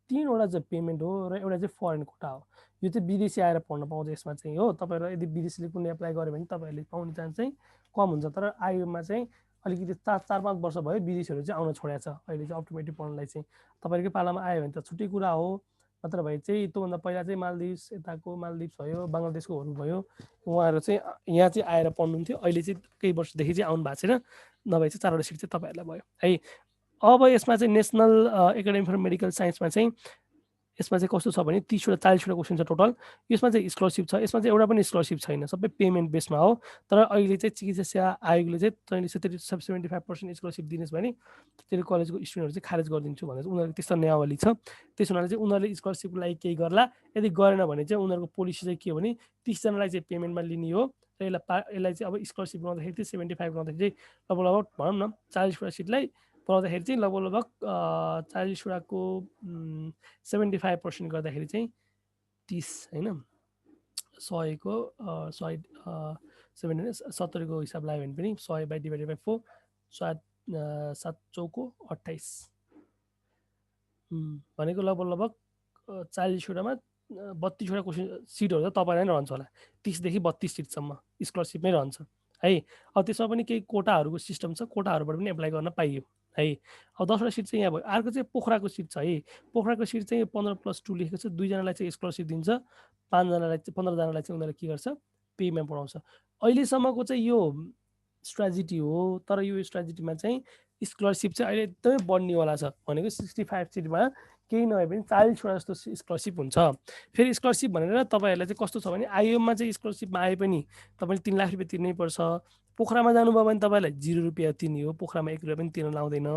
3वटा चाहिँ पेमेन्ट हो र एउटा चाहिँ फरेन कोटा हो यो चाहिँ विदेशी आएर पढ्न पाउँछ यसमा चाहिँ हो तपाईँहरू यदि विदेशीले कुनै एप्लाई गर्यो भने तपाईँहरूले पाउने चान्स चाहिँ कम हुन्छ तर आइओमा चाहिँ अलिकति 4-5 वर्ष भयो विदेशीहरू चाहिँ आउन छोडेको छ अहिले चाहिँ अप्टोमेट्री पढ्नलाई चाहिँ तपाईँहरूकै पालामा आयो भने त छुट्टै कुरा हो नत्र भए चाहिँ त्योभन्दा पहिला चाहिँ मालदिप्स यताको मालदिप्स भयो बङ्गलादेशकोहरू भयो उहाँहरू चाहिँ यहाँ चाहिँ आएर पढ्नुहुन्थ्यो अहिले चाहिँ केही वर्षदेखि चाहिँ आउनु भएको छैन नभए चाहिँ 4वटा सिट चाहिँ तपाईँहरूलाई भयो है अब यसमा चाहिँ नेसनल एकाडेमी फर मेडिकल साइन्समा चाहिँ यसमा चाहिँ कस्तो छ भने 30वटा 40वटा क्वेसन छ टोटल यसमा चाहिँ स्कलरसिप छ यसमा चाहिँ एउटा पनि स्कलरसिप छैन सबै पेमेन्ट बेसमा हो तर अहिले चाहिँ चिकित्सा सेवा आयोगले चाहिँ तैँले 75% स्कलरसिप दिनुहोस् भने तेरो कलेजको स्टुडेन्टहरू चाहिँ खारेज गरिदिन्छु भनेर उनीहरूको त्यस्तो नियमावली छ त्यसो हुनाले चाहिँ उनीहरूले स्कलरसिपको लागि केही गर्ला यदि गरेन भने चाहिँ उनीहरूको पोलिसी चाहिँ के हो भने 30 जनालाई चाहिँ पेमेन्टमा लिने हो र यसलाई चाहिँ अब स्कलरसिप गर्दाखेरि चाहिँ 75 गर्दाखेरि चाहिँ लगभग भनौँ न 40वटा सिटलाई पढाउँदाखेरि चाहिँ लगभग 40वटाको 75% गर्दाखेरि चाहिँ 30 होइन 100 को 70 को हिसाब लगायो भने पनि 100//4 7 चौको 28 भनेको लगभग 40 वटामा 32 वटा क्वेसन सिटहरु त तपाईलाई नै रहन्छ होला 30 देखि 32 सिटसम्म स्कलरशिपमै रहन्छ है। अब त्यसमा पनि केही कोटाहरुको सिस्टम छ, कोटाहरुबाट पनि एप्लाई गर्न पाइयो है। अब 10 वटा सिट चाहिँ यहाँ भयो। अर्को चाहिँ पोखराको सिट छ है। पोखराको सिट चाहिँ 15+2 लेखेको छ। 2 जनालाई चाहिँ स्कलरशिप दिन्छ, 5 जनालाई चाहिँ 15 जनालाई चाहिँ उनीहरुले के गर्छ पेमा पढाउँछ। अहिलेसम्मको चाहिँ यो स्ट्र्याटेजी हो, तर यो स्ट्र्याटेजीमा चाहिँ स्कलरशिप चाहिँ अहिले एकदमै बढ्नेवाला छ। भनेको 65 सिटमा केही नभए पनि 40 वटा जस्तो स्कलरशिप हुन्छ। फेरि स्कलरशिप भनेर तपाईहरुलाई चाहिँ कस्तो छ भने आइएममा चाहिँ स्कलरशिपमा आए पनि तपाईले 3 लाख रुपैयाँ तिर्नै पर्छ। पोखरामा जानुभयो भने तपाईलाई 0 रुपैयाँ तिर्ने हो, पोखरामा 1 रुपैयाँ पनि तिर्न लाउँदैन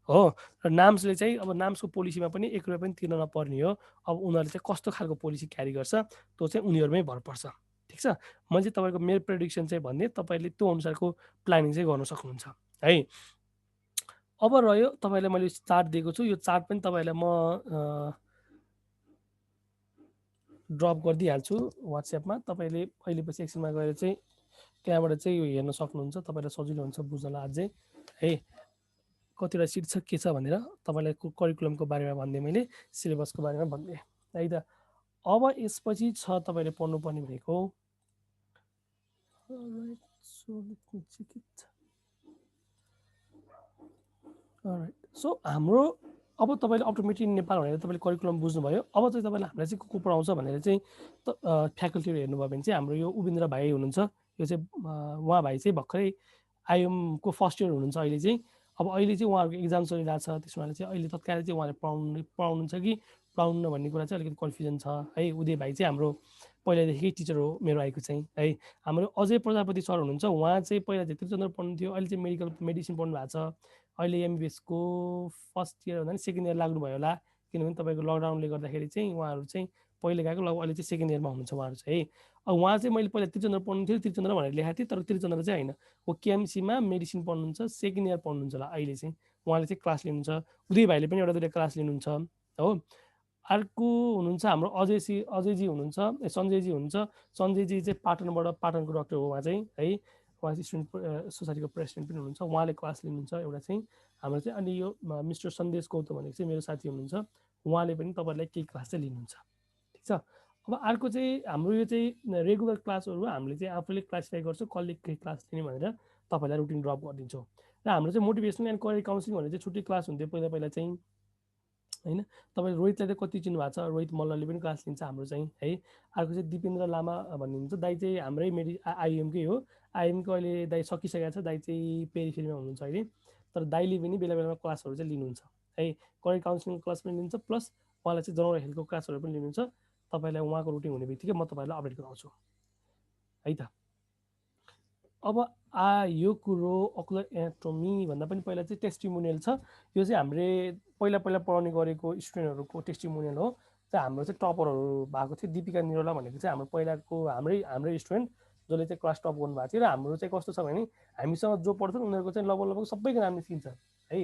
हो। र नाम्सले चाहिँ अब नाम्सको पोलिसीमा पनि 1 रुपैयाँ पनि तिर्न नपर्ने हो। अब उनीहरुले चाहिँ कस्तो खालको पोलिसी क्यारी गर्छ त्यो चाहिँ उनीहरुमै भर पर्छ। ठीक छ, म चाहिँ तपाईको मेरो प्रेडिक्सन चाहिँ भन्ने, तपाईले त्यो अनुसारको प्लानिङ चाहिँ गर्न सक्नुहुन्छ है। अब रह्यो तपाईलाई मैले चार्ट दिएको छु, यो चार्ट पनि तपाईलाई म ड्रप गरिदिइहाल्छु WhatsAppमा। तपाईले अहिले पछि एकछिनमा गएर चाहिँ त्यहाँबाट चाहिँ यो हेर्न सक्नुहुन्छ, तपाईलाई सजिलो हुन्छ बुझ्नलाई अझै है। कतिवटा सिट छ के छ भनेर तपाईलाई करिकुलमको बारेमा भन्दै, मैले सिलेबसको बारेमा भन्दै है त। अब यसपछि छ तपाईले पढ्नुपर्ने भनेको सो हाम्रो अब तपाईले up to made in Nepal भनेर तपाईले करिकुलम बुझ्नुभयो। अब चाहिँ तपाईलाई हामीलाई चाहिँ को पढाउँछ भनेर चाहिँ फ्याकल्टीहरु हेर्नुभयो भने चाहिँ हाम्रो यो उपेन्द्र भाइ हुनुहुन्छ। यो चाहिँ उहाँ भाइ चाहिँ भर्खरै आइएम को फर्स्ट इयर हुनुहुन्छ अहिले चाहिँ। अब अहिले चाहिँ उहाँहरुको एक्जाम चलिरहेको छ, त्यसमाले चाहिँ अहिले तत्कालै चाहिँ उहाँले पढाउनुहुन्छ कि पढाउनु भन्ने कुरा चाहिँ अलिकति कन्फ्युजन छ है। उदय भाइ चाहिँ हाम्रो पहिलादेखि टिचर हो मेरो आएको चाहिँ है। हाम्रो अजय प्रजापति सर हुनुहुन्छ, उहाँ चाहिँ पहिला चाहिँ त्रिचन्द्र पढ्नुहुन्थ्यो, अहिले चाहिँ मेडिसिन पढ्नु भएको छ। अहिले एमबिबिएस को फर्स्ट इयर भन्दा नि सेकेन्ड इयर लाग्नु भयो होला, किनभने तपाईको लकडाउनले गर्दाखेरि चाहिँ उहाँहरु चाहिँ पहिले गएको, लगभग अहिले चाहिँ सेकेन्ड इयरमा हुनुहुन्छ उहाँहरु चाहिँ है। अब उहाँ चाहिँ मैले पहिला त्रिचन्द्र पढ्नुहुन्थ्यो, त्रिचन्द्र भनेर लेखेको थिएँ, तर त्रिचन्द्र चाहिँ हैन, वो केएमसीमा मेडिसिन पढ्नुहुन्छ, सेकेन्ड इयर पढ्नुहुन्छ होला अहिले चाहिँ। उहाँले चाहिँ क्लास लिनुहुन्छ। उदय भाइले पनि एउटा दुईटा क्लास लिनुहुन्छ हो। अर्को हुनुहुन्छ हाम्रो अजयजी हुनुहुन्छ, सञ्जयजी हुनुहुन्छ। सञ्जयजी चाहिँ पाटनको डाक्टर हो उहाँ चाहिँ है। उहाँ चाहिँ स्टुडेन्ट सोसाइटीको प्रेसिडेन्ट पनि हुनुहुन्छ, उहाँले क्लास लिनुहुन्छ एउटा चाहिँ हाम्रो चाहिँ। अनि यो मिस्टर सन्देश गौतम भनेको चाहिँ मेरो साथी हुनुहुन्छ, उहाँले पनि तपाईहरुलाई केही क्लास चाहिँ लिनुहुन्छ। ठीक छ। अब अर्को चाहिँ हाम्रो यो चाहिँ रेगुलर क्लासहरु हामीले चाहिँ आफूले क्लासिफाई गर्छौँ कसले के क्लास लिने भनेर तपाईलाई रुटिन ड्रप गरिदिन्छौँ। र हाम्रो चाहिँ मोटिभेसनल एन्ड करियर काउन्सिलिङ भनेर चाहिँ छुट्टै क्लास हुन्थ्यो पहिला चाहिँ हैन। तपाईले रोहितलाई चाहिँ कति चिन्नु भएको छ, रोहित मल्लले पनि क्लास लिन्छ हाम्रो चाहिँ है। अर्को चाहिँ दिपेन्द्र लामा भन्ने हुनुहुन्छ, दाइ चाहिँ हाम्रै आइएमकै हो। आइएमको अहिले दाइ सकिसकेको छ, दाइ चाहिँ पेरिफेरीमा हुनुहुन्छ अहिले, तर दाइले पनि बेला बेलामा क्लासहरु चाहिँ लिनुहुन्छ है। करियर काउन्सिलिङ क्लास पनि लिनुहुन्छ, प्लस उहाँलाई चाहिँ जनरल हेल्थको क्लासहरु पनि लिनुहुन्छ। तपाईलाई उहाँको रुटिन हुने बित्तिकै म तपाईलाई अपडेट गराउँछु है त। अब यो कुरो ओकुलर एनाटोमी भन्दा पनि पहिला चाहिँ टेस्टिमोनियल छ। यो चाहिँ हामीले पहिला पढाउने गरेको स्टुडेन्टहरुको टेस्टिमोनियल हो। चाहिँ हाम्रो चाहिँ टपरहरु भएको थियो, दीपिका निरोला भनेको चाहिँ हाम्रो पहिलाको हाम्रै स्टुडेन्ट जसले चाहिँ क्लास टप गर्नु भएको थियो। र हाम्रो चाहिँ कस्तो छ भने हामीसँग जो पढ्छन् उनीहरुको चाहिँ लगभग सबैको नाम निस्किन्छ है।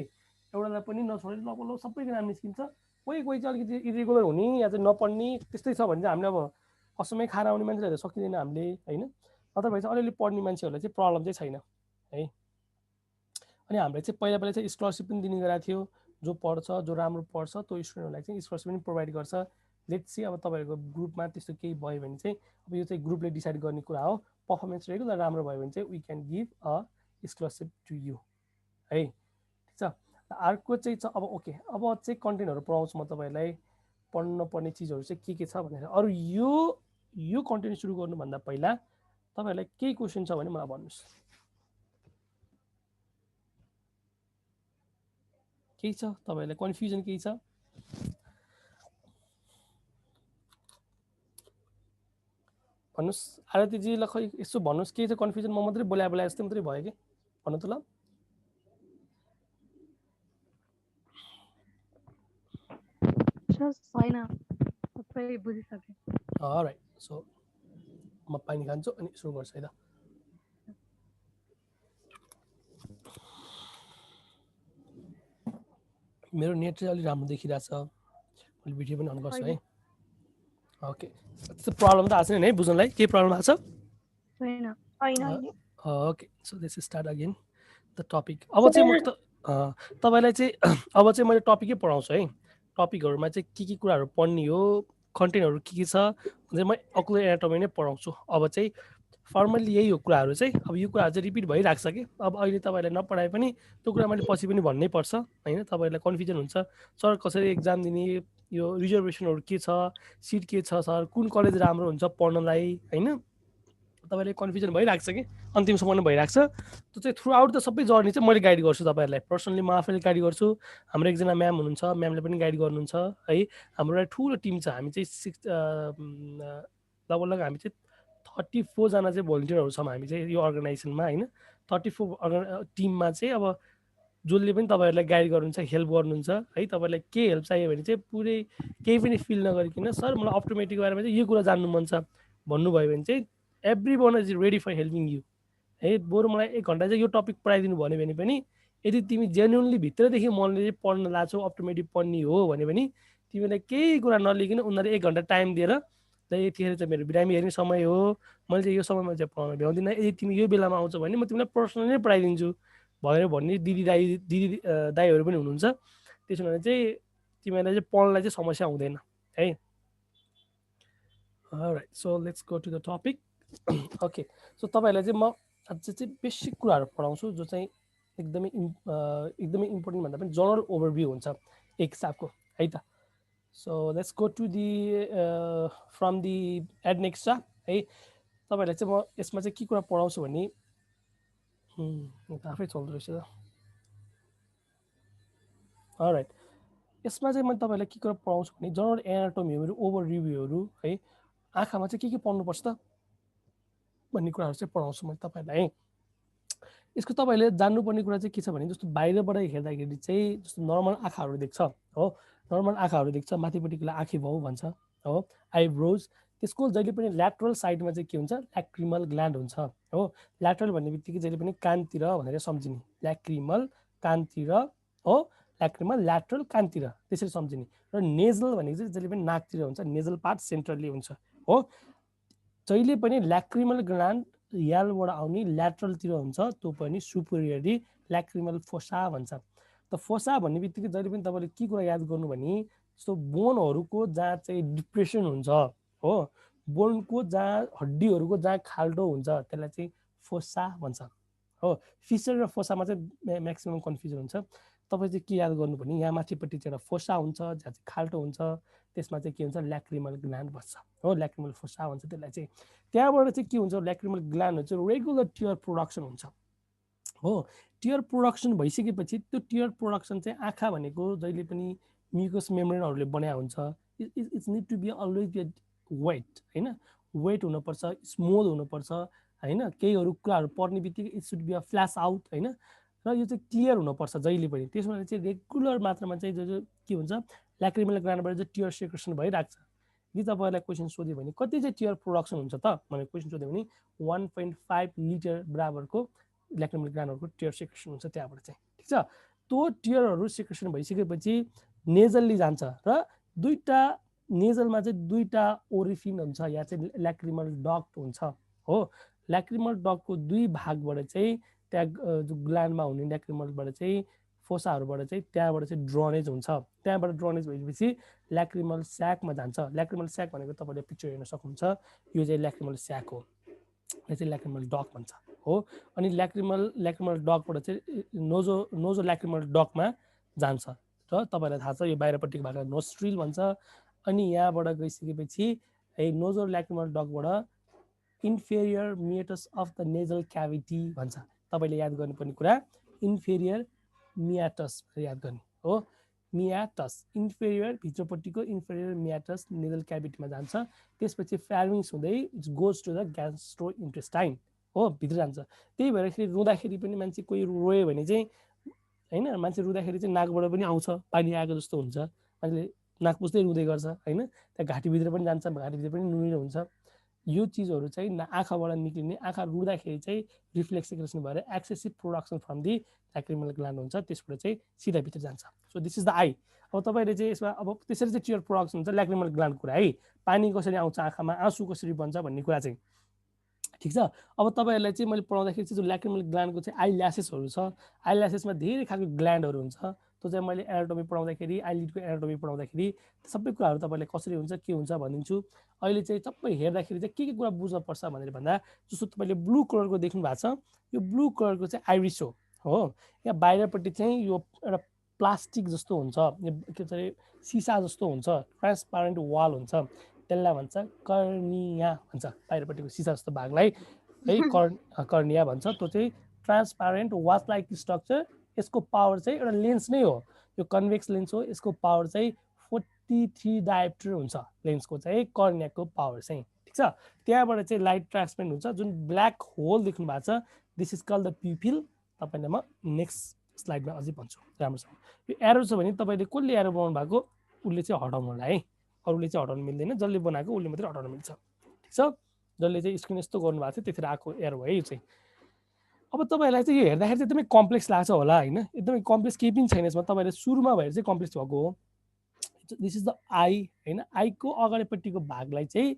एउटालाई पनि नछोडेर लगभग सबैको नाम निस्किन्छ। कोही चाहिँ अलिकति इरेगुलर हुने या चाहिँ नपढ्ने त्यस्तै छ भने चाहिँ हामीले अब कसमै खाएर आउने मान्छेलाई त सकिँदैन हामीले हैन। अथवा चाहिँ अलिअलि पढ्ने मान्छेहरूलाई चाहिँ प्रब्लम चाहिँ छैन है। अनि हामीले चाहिँ पहिला चाहिँ स्कलरशिप पनि दिने गरेको थियो। जो पढ्छ, जो राम्रो पढ्छ त्यो स्टुडेन्टहरूलाई चाहिँ स्कलरशिप पनि प्रोभाइड गर्छ। लेट्स सी अब तपाईहरुको ग्रुपमा त्यस्तो केही भयो भने चाहिँ अब यो चाहिँ ग्रुपले डिसाइड गर्ने कुरा हो। पर्फर्मेन्स रेगुलर राम्रो भयो भने चाहिँ we can give a scholarship to you है। ठीक छ। अर्को चाहिँ छ अब ओके, अब चाहिँ कन्टेन्टहरु पढाउँछु म तपाईहरुलाई। पढ्न पर्ने चीजहरु चाहिँ के छ भनेर। अरु यो कन्टेन्ट सुरु गर्नुभन्दा पहिला तपाईहरुलाई केही क्वेशन छ भने मलाई भन्नुस्। केही छ तपाईहरुलाई कन्फ्युजन केही छ? भन्नुस्। आरतीजी ल खै यसो भन्नुस् के छ कन्फ्युजन? म मात्रै बोलाए जस्तै मात्रै भयो के? भन्नु त ल। छैन, सबै बुझिसके। अलराइट, सो म पानी खान्छु अनि सुरु गर्छु है त। मेरो नेट चाहिँ अलि राम्रो देखिरहेछ, मैले भिडियो पनि अन गर्छु है। ओके त्यस्तो प्रब्लम त आएको छैन है बुझ्नलाई केही प्रब्लम आएको छ छैन okay so let's start again the topic अब चाहिँ म तपाईँलाई चाहिँ अब चाहिँ मैले टपिकै पढाउँछु है टपिकहरूमा चाहिँ के कुराहरू पढ्ने हो कन्टेन्टहरू के छ भने म अकुलर एनाटोमी नै पढाउँछु अब चाहिँ फर्मल्ली यही हो कुराहरू चाहिँ अब यो कुराहरू चाहिँ रिपिट भइरहेको छ कि अब अहिले तपाईँलाई नपढाए पनि त्यो कुरा मैले पछि पनि भन्नै पर्छ होइन तपाईँहरूलाई कन्फ्युजन हुन्छ सर कसरी एक्जाम दिने यो रिजर्भेसनहरू के छ सिट के छ सर कुन कलेज राम्रो हुन्छ पढ्नलाई होइन तपाईँलाई कन्फ्युजन भइरहेको छ कि अन्तिमसम्म नै भइरहेको छ त्यो चाहिँ थ्रु आउट द सबै जर्नी चाहिँ मैले गाइड गर्छु तपाईँहरूलाई पर्सनली म आफैले गाइड गर्छु हाम्रो एकजना म्याम हुनुहुन्छ म्यामले पनि गाइड गर्नुहुन्छ है हाम्रो एउटा ठुलो टिम छ हामी चाहिँ लगभग हामी चाहिँ 34 जना चाहिँ भोलिन्टियरहरू छौँ हामी चाहिँ यो अर्गनाइजेसनमा होइन 34 टिममा चाहिँ अब जसले पनि तपाईँहरूलाई गाइड गर्नुहुन्छ हेल्प गर्नुहुन्छ है तपाईँलाई के हेल्प चाहियो भने चाहिँ पुरै केही पनि फिल नगरिकन सर मलाई अप्टोमेटिक बारेमा चाहिँ यो कुरा जान्नु मन छ भन्नुभयो भने चाहिँ everyone is ready for helping you है बरु मलाई 1 घन्टा चाहिँ यो टपिक पढाइदिनु भन्यो भने पनि यदि तिमी जेन्युनली भित्रदेखि मनले चाहिँ पढ्न लाग्छौ अप्टोमेटिक पढ्ने हो भने तिमीलाई केही कुरा नलिकन उनीहरूले 1 घन्टा टाइम दिएर ल यतिखेर चाहिँ मेरो बिरामी हेर्ने समय हो मैले चाहिँ यो समयमा चाहिँ पढाउन भ्याउँदिनँ यदि तिमी यो बेलामा आउँछ भने म तिमीलाई पर्सनली नै पढाइदिन्छु भनेर भन्ने दिदी दाईहरू पनि हुनुहुन्छ त्यसो भने चाहिँ तिमीलाई चाहिँ पढ्नलाई चाहिँ समस्या हुँदैन है alright so let's go to the topic okay so तपाईँहरूलाई चाहिँ म आज चाहिँ बेसिक कुराहरू पढाउँछु जो चाहिँ एकदमै इम्पोर्टेन्ट भन्दा पनि जनरल ओभरभ्यू हुन्छ एक हिसाबको है त so let's go to the from the adnexa है तपाईँहरूलाई चाहिँ म यसमा चाहिँ के कुरा पढाउँछु भने आफै चल्दो रहेछ त अलराइट यसमा चाहिँ मैले तपाईँलाई के कुरा पढाउँछु भने जनरल एनाटोमीहरू ओभरभ्यूहरू है आँखामा चाहिँ के पढ्नुपर्छ त भन्ने कुराहरू चाहिँ पढाउँछु मैले तपाईँहरूलाई यसको तपाईँहरूले जान्नुपर्ने कुरा चाहिँ के छ भने जस्तो बाहिरबाट हेर्दाखेरि चाहिँ जस्तो नर्मल आँखाहरू देख्छ हो नर्मल आँखाहरू देख्छ माथिपट्टिको आँखी भाउ भन्छ हो आइब्रोज त्यसको जहिले पनि ल्याटरल साइडमा चाहिँ के हुन्छ ल्याक्रिमल ग्ल्यान्ड हुन्छ हो ल्याटरल भन्ने बित्तिकै जहिले पनि कानतिर भनेर सम्झिने ल्याक्रिमल कानतिर हो ल्याक्रिमल ल्याटरल कानतिर त्यसरी सम्झिने र नेजल भनेको चाहिँ जहिले पनि नाकतिर हुन्छ नेजल पार्ट सेन्ट्रली हुन्छ हो जहिले पनि ल्याक्रिमल ग्ल्यान्ड यालबाट आउने ल्याटरलतिर हुन्छ त्यो पनि सुपेरियरली ल्याक्रिमल फोसा भन्छ त फोसा भन्ने बित्तिकै जहिले पनि तपाईँले के कुरा याद गर्नु भने जस्तो बोनहरूको जहाँ चाहिँ डिप्रेसन हुन्छ हो बोनको जहाँ हड्डीहरूको जहाँ खाल्डो हुन्छ त्यसलाई चाहिँ फोसा भन्छ हो फिसर र फोसामा चाहिँ म्याक्सिमम कन्फ्युजन हुन्छ तपाईँ चाहिँ के याद गर्नु भने यहाँ माथिपट्टि चाहिँ एउटा फोसा हुन्छ जहाँ चाहिँ खाल्टो हुन्छ त्यसमा चाहिँ के हुन्छ ल्याक्रिमल ग्ल्यान्ड बस्छ हो ल्याक्रिमल फोसा भन्छ त्यसलाई चाहिँ त्यहाँबाट चाहिँ के हुन्छ ल्याक्रिमल ग्ल्यान्ड चाहिँ रेगुलर टियर प्रोडक्सन हुन्छ हो टियर प्रोडक्सन भइसकेपछि त्यो टियर प्रोडक्सन चाहिँ आँखा भनेको जहिले पनि म्युकस मेम्ब्रेनहरूले बनाएको हुन्छ it's need to be always be wet होइन वेट हुनुपर्छ स्मोल हुनुपर्छ होइन केहीहरू कुराहरू पर्ने बित्तिकै it should be a flash out होइन र यो चाहिँ क्लियर हुनुपर्छ जहिले पनि त्यसमा चाहिँ रेगुलर मात्रामा चाहिँ जो के हुन्छ ल्याक्रिमल ग्ल्यान्डबाट चाहिँ टियर सेक्रेसन भइरहेको छ यदि तपाईँलाई क्वेसन सोध्यो भने कति चाहिँ टियर प्रोडक्सन हुन्छ त भनेर क्वेसन सोध्यो भने 1.5 लिटर बराबरको ल्याक्रिमल ग्ल्यान्डहरूको टियर सेक्रेसन हुन्छ त्यहाँबाट चाहिँ ठिक छ त्यो टियरहरू सेक्रेसन भइसकेपछि नेजलली जान्छ र दुईटा नेजलमा चाहिँ दुईटा ओरिफिन हुन्छ या चाहिँ ल्याक्रिमल डक्ट हुन्छ हो ल्याक्रिमल डक्टको दुई भागबाट चाहिँ त्यहाँ जो ग्ल्यान्डमा हुने ल्याक्रिमलबाट चाहिँ फोसाहरूबाट चाहिँ त्यहाँबाट चाहिँ ड्रनेज हुन्छ त्यहाँबाट ड्रनेज भएपछि ल्याक्रिमल स्याकमा जान्छ ल्याक्रिमल स्याक भनेको तपाईँले पिक्चर हेर्न सक्नुहुन्छ यो चाहिँ ल्याक्रिमल स्याक हो यो चाहिँ ल्याक्रिमल डक भन्छ हो अनि ल्याक्रिमल डकबाट चाहिँ नोजो ल्याक्रिमल डकमा जान्छ र तपाईँलाई थाहा छ यो बाहिरपट्टिको भागलाई नोस्ट्रिल भन्छ अनि यहाँबाट गइसकेपछि नोजो ल्याक्रिमल डकबाट inferior meatus of the nasal cavity भन्छ तपाईँले याद गर्नुपर्ने कुरा इन्फेरियर मियाटस याद गर्ने हो मियाटस इन्फेरियर भित्रपट्टिको इन्फेरियर मियाटस नेजल क्याभिटीमा जान्छ त्यसपछि फ्यारिङ्स हुँदै it's goes to the gastro intestine हो भित्र जान्छ त्यही भएर रुँदाखेरि पनि मान्छे कोही रोयो भने चाहिँ होइन मान्छे रुँदाखेरि चाहिँ नाकबाट पनि आउँछ पानी आएको जस्तो हुन्छ मान्छेले नाक पुस्दै रुँदै गर्छ होइन त्यहाँ घाँटीभित्र पनि जान्छ घाँटीभित्र पनि नुनिलो हुन्छ यो चिजहरू चाहिँ आँखाबाट निक्लिने आँखा रुँदाखेरि चाहिँ रिफ्लेक्स सेक्रेसन भएर excessive production from the lacrimal gland हुन्छ त्यसबाट चाहिँ सिधा भित्र जान्छ so this is the eye अब तपाईँले चाहिँ यसमा अब त्यसरी चाहिँ टियर प्रोडक्सन हुन्छ ल्याक्रिमल ग्ल्यान्डको कुरा है पानी कसरी आउँछ आँखामा आँसु कसरी बन्छ भन्ने कुरा चाहिँ ठिक छ अब तपाईँहरूलाई चाहिँ मैले पढाउँदाखेरि चाहिँ जो ल्याक्रिमल ग्ल्यान्डको चाहिँ आई ल्यासेसहरू छ आई ल्यासेसमा धेरै खालको ग्ल्यान्डहरू हुन्छ त्यो चाहिँ मैले एनाटोमी पढाउँदाखेरि आइलिडको एनाटोमी पढाउँदाखेरि सबै कुराहरू तपाईँलाई कसरी हुन्छ के हुन्छ भनिदिन्छु अहिले चाहिँ सबै हेर्दाखेरि चाहिँ के कुरा बुझ्नुपर्छ भनेर भन्दा जस्तो तपाईँले ब्लू कलरको देख्नु भएको छ यो ब्लू कलरको चाहिँ आइरिस हो यहाँ बाहिरपट्टि चाहिँ यो एउटा प्लास्टिक जस्तो हुन्छ के भन्छ सिसा जस्तो हुन्छ ट्रान्सपारेन्ट वाल हुन्छ त्यसलाई भन्छ कर्निया भन्छ बाहिरपट्टिको सिसा जस्तो भागलाई है कर्निया भन्छ त्यो चाहिँ ट्रान्सपारेन्ट वाच लाइक स्ट्रक्चर यसको पावर चाहिँ एउटा लेन्स नै हो यो कन्भेक्स लेन्स हो यसको पावर चाहिँ 43 डायोप्टर हुन्छ लेन्सको चाहिँ कर्नियाको पावर चाहिँ ठिक छ त्यहाँबाट चाहिँ लाइट ट्रान्सपेरेन्ट हुन्छ जुन ब्ल्याक होल देख्नु भएको छ this is called the pupil तपाईँलाई म नेक्स्ट स्लाइडमा अझै भन्छु राम्रोसँग यो एरो छ भने तपाईँले कसले एरो बनाउनु भएको उसले चाहिँ हटाउनु होला है अरूले चाहिँ हटाउनु मिल्दैन जसले बनाएको उसले मात्रै हटाउनु मिल्छ ठिक छ जसले चाहिँ स्क्रिन यस्तो गर्नु भएको थियो त्यतिखेर आएको एरो है यो चाहिँ अब तपाईँलाई चाहिँ यो हेर्दाखेरि चाहिँ एकदमै कम्प्लेक्स लाग्छ होला होइन एकदमै कम्प्लेक्स केही पनि छैन यसमा तपाईँले सुरुमा भएर चाहिँ कम्प्लेक्स भएको हो दिस इज द आई होइन आईको अगाडिपट्टिको भागलाई चाहिँ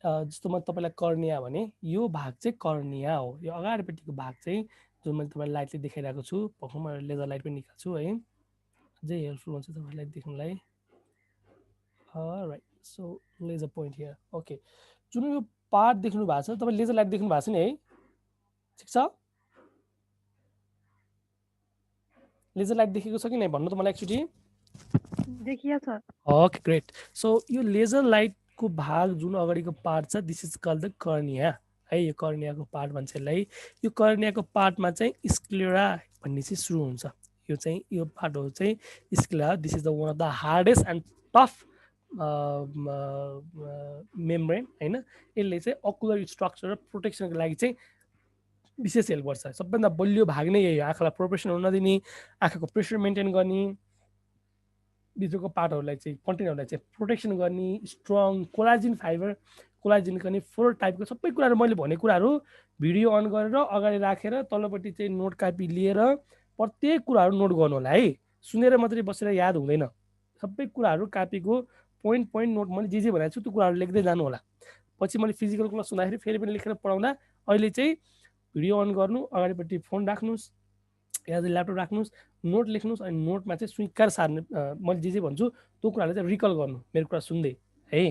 जस्तो म तपाईँलाई कर्निया भने यो भाग चाहिँ कर्निया हो यो अगाडिपट्टिको भाग चाहिँ जुन मैले तपाईँलाई लाइटले देखाइरहेको छु भर्खर म लेजर लाइट पनि निकाल्छु है अझै हेल्पफुल हुन्छ तपाईँलाई देख्नुलाई right so laser point here okay जुन यो पार्ट देख्नु भएको छ तपाईँ लेजर लाइट देख्नु भएको छ नि है ठिक छ लेजर लाइट देखेको छ कि नै भन्नु त मलाई एकचोटि देखिया छ ओके ग्रेट सो यो लेजर लाइटको भाग जुन अगाडिको पार्ट छ this is called the cornea है यो कर्नियाको पार्ट भन्छ यसलाई यो कर्नियाको पार्टमा चाहिँ स्क्लेरा भन्ने चाहिँ सुरु हुन्छ यो चाहिँ यो पार्टहरू चाहिँ sclera this is the one of the hardest and tough membrane होइन यसले चाहिँ अकुलर स्ट्रक्चर र प्रोटेक्सनको लागि चाहिँ विशेष हेल्प गर्छ सबभन्दा बलियो भाग नै यही हो आँखालाई प्रोटेक्सन हुन नदिने आँखाको प्रेसर मेन्टेन गर्ने भित्रको पार्टहरूलाई चाहिँ कन्टेनरहरूलाई चाहिँ प्रोटेक्सन गर्ने स्ट्रङ कोलाजिन फाइबर कोलाजिनको नि 4 टाइपको सबै कुराहरू मैले भनेको कुराहरू भिडियो अन गरेर अगाडि राखेर तल्लोपट्टि चाहिँ नोट कापी लिएर प्रत्येक कुराहरू नोट गर्नु होला है सुनेर मात्रै बसेर याद हुँदैन सबै कुराहरू कापीको पोइन्ट नोट मैले जे भनेको छु त्यो कुराहरू लेख्दै जानु होला पछि मैले फिजिकल क्लास हुँदाखेरि फेरि पनि लेखेर पढाउँदा अहिले चाहिँ भिडियो अन गर्नु अगाडिपट्टि फोन राख्नुहोस् या ल्यापटप राख्नुहोस् नोट लेख्नुहोस् अनि नोटमा चाहिँ स्वीकार सार्ने मैले जे भन्छु त्यो कुरालाई चाहिँ रिकल गर्नु मेरो कुरा सुन्दै है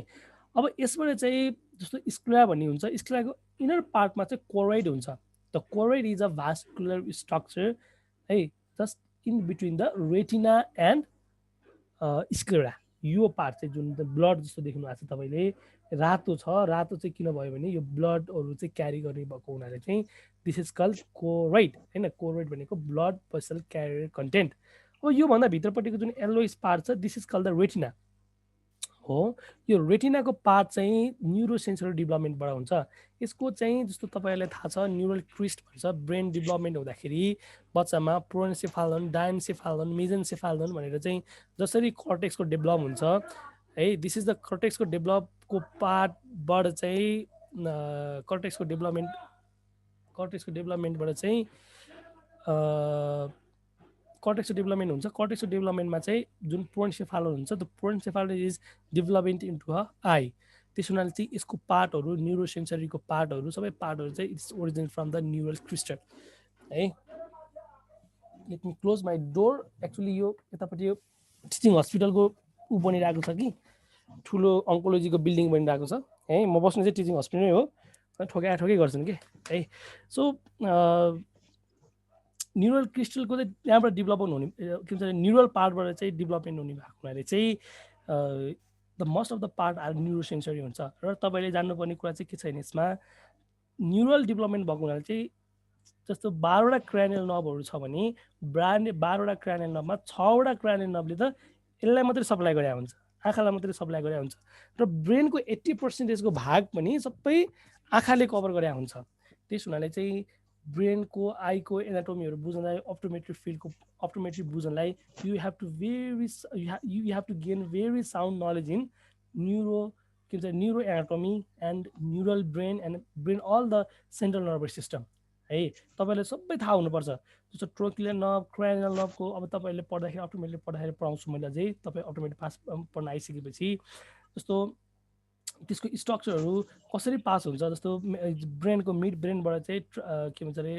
अब यसबाट चाहिँ जस्तो स्क्लेरा भन्ने हुन्छ स्क्लेराको इनर पार्टमा चाहिँ कोरोइड हुन्छ the choroid is a vascular structure है just in between the retina and sclera यो पार्ट चाहिँ जुन ब्लड जस्तो देख्नु भएको छ तपाईँले रातो छ रातो चाहिँ किन भयो भने यो ब्लडहरू चाहिँ क्यारी गर्ने भएको हुनाले चाहिँ दिस इज कल्ड कोरोइड होइन कोरोइड भनेको ब्लड भेसल क्यारियर कन्टेन्ट अब योभन्दा भित्रपट्टिको जुन येल्लोइस पार्ट छ this is called the retina हो यो रेटिनाको पार्ट चाहिँ न्युरोसेन्सरी डेभलपमेन्टबाट हुन्छ यसको चाहिँ जस्तो तपाईँहरूलाई थाहा छ न्युरल क्रिस्ट भन्छ ब्रेन डेभलपमेन्ट हुँदाखेरि बच्चामा प्रोएन्सेफालोन डायन्सेफालोन मेजेन्सेफालोन भनेर चाहिँ जसरी कर्टेक्सको डेभलप हुन्छ है दिस इज द कर्टेक्सको डेभलपको पार्टबाट चाहिँ कर्टेक्सको डेभलपमेन्टबाट चाहिँ कर्टेक्सको डेभलपमेन्ट हुन्छ कर्टेक्सको डेभलपमेन्टमा चाहिँ जुन प्रोएन्सेफालोन हुन्छ त्यो prosencephalon is development into a eye त्यस हुनाले चाहिँ यसको पार्टहरू न्युरोसेन्सरीको पार्टहरू सबै पार्टहरू चाहिँ its origin from the neural crystal है let me close my door actually यो यतापट्टि यो टिचिङ हस्पिटलको ऊ बनिरहेको छ कि ठुलो अङ्कोलोजीको बिल्डिङ बनिरहेको छ है म बस्नु चाहिँ टिचिङ हस्पिटल नै हो ठोकै गर्छन् कि है सो न्युरल क्रिस्टलको चाहिँ त्यहाँबाट डेभलपमेन्ट हुने के भन्छ न्युरल पार्टबाट चाहिँ डेभलपमेन्ट हुने भएको हुनाले चाहिँ the most of the part are neurosensory हुन्छ र तपाईँले जान्नुपर्ने कुरा चाहिँ के छैन यसमा न्युरल डेभलपमेन्ट भएको हुनाले चाहिँ जस्तो 12वटा क्रानियल नर्भहरू छ भने 12वटा क्रानियल नर्भमा 6वटा क्रानियल नर्भले त यसलाई मात्रै सप्लाई गरे हुन्छ आँखालाई मात्रै सप्लाई गरे हुन्छ र ब्रेनको 80% को भाग पनि सबै आँखाले कभर गरे हुन्छ त्यस हुनाले चाहिँ ब्रेनको आईको एनाटोमीहरू बुझ्नलाई अप्टोमेट्री बुझ्नलाई you have to gain very sound knowledge in neuro के भन्छ neuro anatomy and neural brain and brain all the central nervous system है तपाईँले सबै थाहा हुनुपर्छ जस्तो ट्रोक्लियर नर्भ क्राइनल नर्भको अब तपाईँले पढ्दाखेरि अटोमेटिकली पढ्दाखेरि पढाउँछु मैले अझै तपाईँ अटोमेटिक पास पढ्न आइसकेपछि जस्तो त्यसको स्ट्रक्चरहरू कसरी पास हुन्छ जस्तो ब्रेनको मिड ब्रेनबाट चाहिँ के भन्छ अरे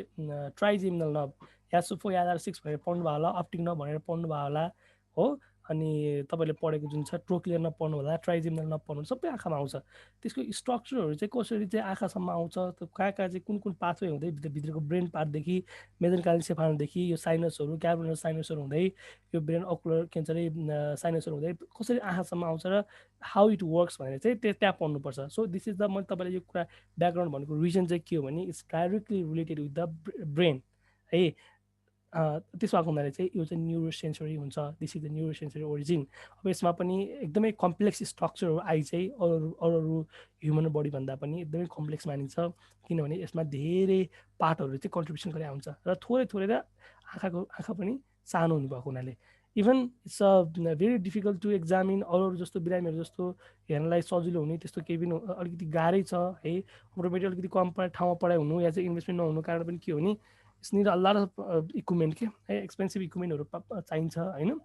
ट्राइजेमिनल नर्भ या सुफो यादार 6 भनेर पढ्नु भयो होला अप्टिक नर्भ भनेर पढ्नु भयो होला हो अनि तपाईँले पढेको जुन छ ट्रोक्लियर नर्भ पढ्नु होला ट्राइजेमिनल नर्भ पढ्नु सबै आँखामा आउँछ त्यसको स्ट्रक्चरहरू चाहिँ कसरी चाहिँ आँखासम्म आउँछ त्यो कहाँ चाहिँ कुन पाथवे हुँदै भित्रको ब्रेन पार्टदेखि मेजेन्काइन्सेफालदेखि यो साइनसहरू क्याभर्नस साइनसहरू हुँदै यो ब्रेन ओकुलर के भन्छ अरे साइनसहरू हुँदै कसरी आँखासम्म आउँछ र हाउ इट वर्क्स भनेर चाहिँ त्यहाँ पढ्नुपर्छ सो दिस इज द मैले तपाईँलाई यो कुरा ब्याकग्राउन्ड भनेको रिजन चाहिँ के हो भने it's directly related with the brain है त्यसो भएको हुनाले चाहिँ यो चाहिँ न्युरो सेन्सरी हुन्छ this is the neuro sensory origin अब यसमा पनि एकदमै कम्प्लेक्स स्ट्रक्चरहरू आइ चाहिँ अरू ह्युमन बडीभन्दा पनि एकदमै कम्प्लेक्स मानिन्छ किनभने यसमा धेरै पार्टहरू चाहिँ कन्ट्रिब्युसन गरेर आउँछ र थोरै र आँखा पनि सानो हुनुभएको हुनाले even it's a very difficult to examine अरू जस्तो बिरामीहरू जस्तो हेर्नलाई सजिलो हुने त्यस्तो केही पनि अलिकति गाह्रै छ है अटोमेटिक अलिकति कम ठाउँमा पढाइ हुनु या चाहिँ इन्भेस्टमेन्ट नहुनु कारण पनि के हो नि it's a lot of equipment के है एक्सपेन्सिभ इक्विपमेन्टहरू चाहिन्छ होइन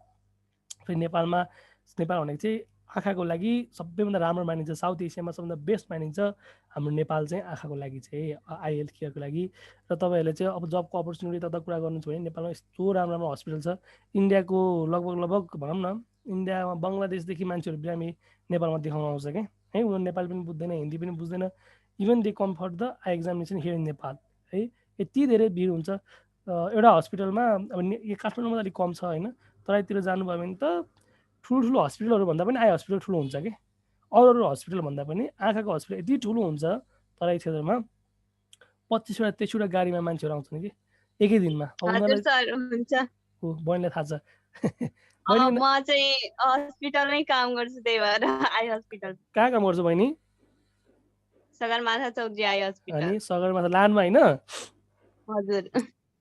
फेरि नेपाल भनेको चाहिँ आँखाको लागि सबैभन्दा राम्रो मानिन्छ साउथ एसियामा सबभन्दा बेस्ट मानिन्छ हाम्रो नेपाल चाहिँ आँखाको लागि चाहिँ आई हेल्थ केयरको लागि र तपाईँहरूले चाहिँ अब जबको अपर्च्युनिटी तता कुरा गर्नु छ भने नेपालमा यस्तो राम्रो हस्पिटल छ इन्डियाको लगभग भनौँ न इन्डियामा बङ्गलादेशदेखि मान्छेहरू बिरामी नेपालमा देखाउन आउँछ क्या है उनीहरू नेपाली पनि बुझ्दैन हिन्दी पनि बुझ्दैन even they come for the eye examination here in Nepal है यति धेरै भिड हुन्छ एउटा हस्पिटलमा अब काठमाडौँमा अलिक कम छ होइन तराईतिर जानुभयो भने त ठुलो हस्पिटलहरू भन्दा पनि आई हस्पिटल ठुलो हुन्छ कि अरू हस्पिटल भन्दा पनि आँखाको हस्पिटल यति ठुलो हुन्छ तराई क्षेत्रमा 25वटा 23वटा गाडीमा मान्छेहरू आउँछन् कि एकै दिनमा बहिनीलाई थाहा छ म चाहिँ हस्पिटलमै काम गर्छु त्यही भएर आई हस्पिटल कहाँ काम गर्छु बहिनी सगरमाथा चौक आई हस्पिटल अनि सगरमाथा लानमा होइन हजुर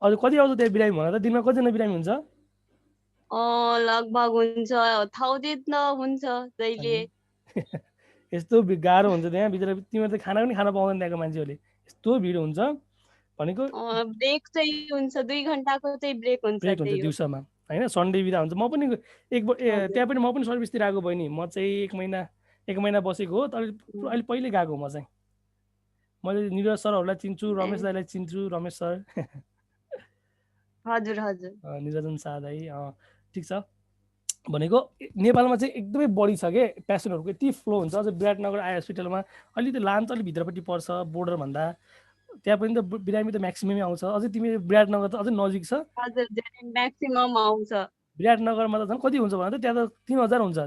अझ कति आउँछ त्यहाँ बिरामी भन त दिनमा कतिजना बिरामी हुन्छ लगभग हुन्छ 1000 हुन्छ जहिले यस्तो गाह्रो हुन्छ त्यहाँ बिचरा तिमीहरू त खाना पनि खान पाउँदैन त्यहाँको मान्छेहरूले यस्तो भिड हुन्छ भनेको ब्रेक चाहिँ हुन्छ 2 घण्टाको चाहिँ ब्रेक हुन्छ दिउँसोमा होइन सन्डे बिदा हुन्छ म पनि त्यहाँ पनि म पनि सर्भिसतिर आएको बहिनी म चाहिँ एक महिना बसेको हो तर अहिले पहिले गएको म चाहिँ मैले निरज सरहरूलाई चिन्छु रमेश दाईलाई चिन्छु रमेश सर हजुर निरजन शाह दाई ठिक छ भनेको नेपालमा चाहिँ एकदमै बढी छ के पेसेन्टहरूको यति फ्लो हुन्छ अझ विराटनगर आई हस्पिटलमा अलिकति लान्छ अलिक भित्रपट्टि पर्छ बोर्डर भन्दा त्यहाँ पनि त बिरामी त म्याक्सिममै आउँछ अझै तिमी विराटनगर त अझै नजिक छ हजुर म्याक्सिमम आउँछ विराटनगरमा त झन् कति हुन्छ भने त त्यहाँ त 3000 हुन्छ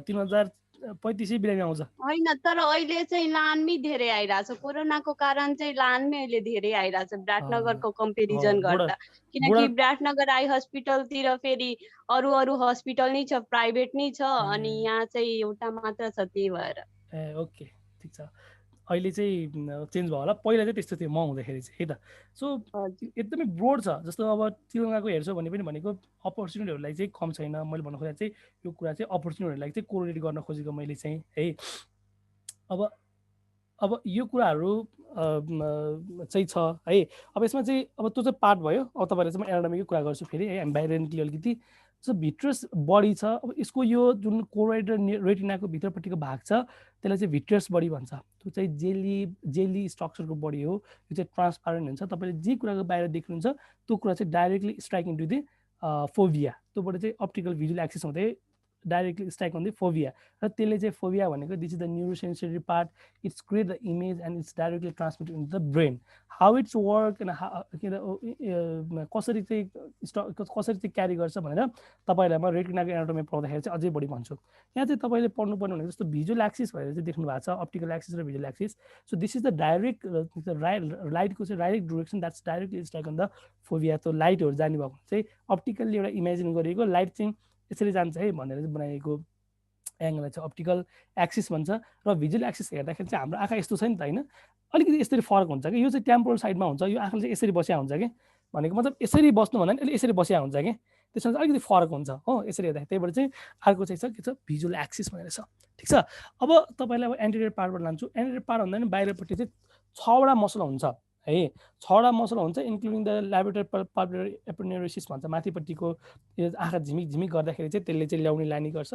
3035 बिरामी आउँछ होइन तर अहिले चाहिँ लानमै धेरै आइरहेछ कोरोनाको कारण चाहिँ लानमै अहिले धेरै आइरहेछ विराटनगरको कम्पेरिजन गर्दा किनकि विराटनगर आई हस्पिटलतिर फेरि अरू हस्पिटल नै छ प्राइभेट नै छ अनि यहाँ चाहिँ एउटा मात्र छ त्यही भएर ओके ठिक छ अहिले चाहिँ चेन्ज भयो होला पहिला चाहिँ त्यस्तो थियो म हुँदाखेरि चाहिँ है त सो एकदमै ब्रोड छ जस्तो अब तिरङ्गाको हेर्छौ भने पनि भनेको अपर्च्युनिटीहरूलाई चाहिँ कम छैन मैले भन्नु खोजेको चाहिँ यो कुरा चाहिँ अपर्च्युनिटीहरूलाई चाहिँ कोरिलेट गर्न खोजेको मैले चाहिँ है अब यो कुराहरू चाहिँ छ है अब यसमा चाहिँ अब त्यो चाहिँ पार्ट भयो अब तपाईँहरूले चाहिँ म एनाटोमीको कुरा गर्छु फेरि है हामी बाहिर अलिकति सो भिट्रस बडी छ अब यसको यो जुन कोरोइड र रेटिनाको भित्रपट्टिको भाग छ त्यसलाई चाहिँ भिट्रस बडी भन्छ त्यो चाहिँ जेली स्ट्रक्चरको बडी हो यो चाहिँ ट्रान्सपारेन्ट हुन्छ तपाईँले जे कुराको बाहिर देख्नुहुन्छ त्यो कुरा चाहिँ directly strike into the fovea त्योबाट चाहिँ अप्टिकल भिजुअल एक्सेस हुँदै directly strike on the fovea र त्यसले चाहिँ फोभिया भनेको this is the neurosensory part it's create the image and it's directly transmitted in the brain how it's work and कसरी चाहिँ क्यारी गर्छ भनेर तपाईँहरूलाई म रेटिनाको एनाटोमी पढ्दाखेरि चाहिँ अझै बढी भन्छु यहाँ चाहिँ तपाईँले पढ्नुपर्ने भनेको जस्तो भिजुअल एक्सिस भनेर चाहिँ देख्नु भएको छ अप्टिकल एक्सिस र visual axis so this is the direct लाइटको चाहिँ direct direction that's directly strike on the fovea त्यो लाइटहरू जाने भएको चाहिँ अप्टिकल्ली एउटा इमेजिन गरिएको लाइट चाहिँ यसरी जान्छ है भनेर चाहिँ बनाएको एङ्गललाई चाहिँ अप्टिकल एक्सिस भन्छ र भिजुअल एक्सिस हेर्दाखेरि चाहिँ हाम्रो आँखा यस्तो छ नि त होइन अलिकति यसरी फरक हुन्छ कि यो चाहिँ टेम्पोरल साइडमा हुन्छ यो आँखाले चाहिँ यसरी बस्या हुन्छ कि भनेको मतलब यसरी बस्नु भन्दा नि यसरी बस्या हुन्छ कि त्यसमा चाहिँ अलिकति फरक हुन्छ हो यसरी हेर्दाखेरि। त्यही भएर चाहिँ अर्को चाहिँ के छ भिजुअल एक्सिस भनेर छ। ठिक छ, अब तपाईँलाई अब एन्टेरियर पार्टबाट लान्छु। एन्टेरियर पार्ट भन्दा पनि बाहिरपट्टि चाहिँ 6वटा मसल हुन्छ है, 6वटा मसल हुन्छ इन्क्लुडिङ द ल्याबोरेटरी पाल्पेब्रल एपिनेरेसिस भन्छ। माथिपट्टिको आँखा झिमिक झिमिक गर्दाखेरि चाहिँ त्यसले चाहिँ ल्याउने लाने गर्छ।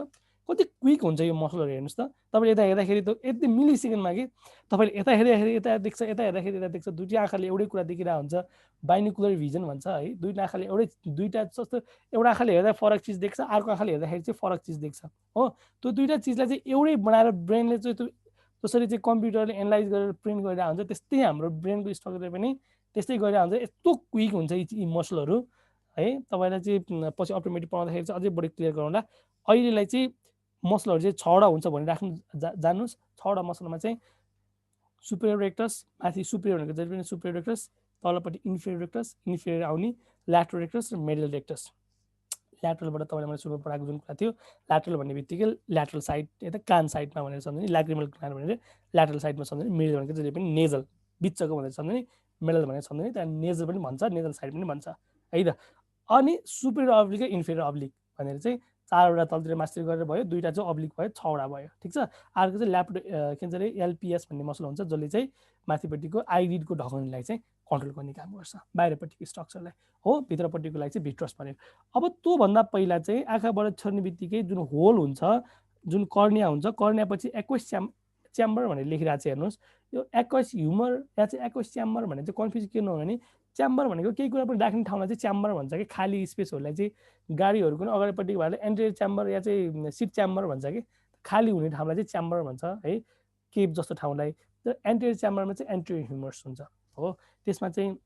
कति क्विक हुन्छ यो मसलहरू हेर्नुहोस् त। तपाईँले यता हेर्दाखेरि त यति मिली सेकेन्डमा कि तपाईँले यता हेर्दाखेरि यता देख्छ, यता हेर्दाखेरि यता देख्छ। दुईवटा आँखाले एउटै कुरा देखिरहेको हुन्छ, बाइनोकुलर भिजन भन्छ है। दुईवटा आँखाले दुईवटा जस्तो एउटा आँखाले हेर्दा फरक चिज देख्छ, अर्को आँखाले हेर्दाखेरि चाहिँ फरक चिज देख्छ हो। त्यो दुईवटा चिजलाई चाहिँ एउटै बनाएर ब्रेनले चाहिँ त्यो जसरी चाहिँ कम्प्युटरले एनालाइज गरेर प्रिन्ट गरिरहेको हुन्छ त्यस्तै हाम्रो ब्रेनको स्ट्रक्चरले पनि त्यस्तै गरिरहेको हुन्छ। यस्तो क्विक हुन्छ यी मसलहरू है। तपाईँलाई चाहिँ पछि अटोमेटिक पढाउँदाखेरि चाहिँ अझै बढी क्लियर गराउँला। अहिलेलाई चाहिँ मसलहरू चाहिँ 6वटा हुन्छ भनेर राख्नु जान्नुहोस्। 6वटा मसलमा चाहिँ सुपेरियर रेक्टस, माथि सुपेरियर भनेको जहिले पनि सुपेरियर रेक्टस, तलपट्टि इन्फेरियर रेक्टस, इन्फेरियर आउने ल्याटरल रेक्टस र मिडल रेक्टस। ल्याटरलबाट तपाईँले मैले सुरुमा पढाएको जुन कुरा थियो, ल्याटरल भन्ने बित्तिकै ल्याटरल साइड यता कान साइडमा भनेर सम्झने, ल्याक्रिमल ग्ल्यान्ड भनेर ल्याटरल साइडमा सम्झने, मिडल भनेको जहिले पनि नेजल बिचको भनेर सम्झने, मिडल भनेर सम्झने, त्यहाँ नेजल पनि भन्छ, नेजल साइड पनि भन्छ है त। अनि सुपेरियर अब्लिक र इन्फेरियर अब्लिक भनेर चाहिँ 4वटा तलतिर मास्टर गरेर भयो, 2वटा चाहिँ अब्लिक भयो, 6वटा भयो। ठिक छ, अर्को चाहिँ के भन्छ अरे एलपिएस भन्ने मसल हुन्छ जसले चाहिँ माथिपट्टिको आइलिडको ढकनीलाई चाहिँ कन्ट्रोल गर्ने काम गर्छ, बाहिरपट्टिको स्ट्रक्चरलाई हो, भित्रपट्टिको लागि चाहिँ भिट्रस भन्यो। अब त्योभन्दा पहिला चाहिँ आँखाबाट छर्ने बित्तिकै जुन होल हुन्छ, जुन कर्निया हुन्छ, कर्निया पछि एक्वस च्याम्बर भनेर लेखिरहेको छ हेर्नुहोस्। यो एक्वस ह्युमर या चाहिँ एक्वस च्याम्बर भनेर चाहिँ कन्फ्युज किन हो भने च्याम्बर भनेको केही कुरा पनि राख्ने ठाउँलाई चाहिँ च्याम्बर भन्छ कि, खाली स्पेसहरूलाई चाहिँ गाडीहरूको पनि अगाडिपट्टिको भएर एन्टेरियर च्याम्बर या चाहिँ सिट च्याम्बर भन्छ कि, खाली हुने ठाउँलाई चाहिँ च्याम्बर भन्छ है, केप जस्तो ठाउँलाई। तर एन्टेरियर च्याम्बरमा चाहिँ एन्टेरियर ह्युमर्स हुन्छ हो। त्यसमा चाहिँ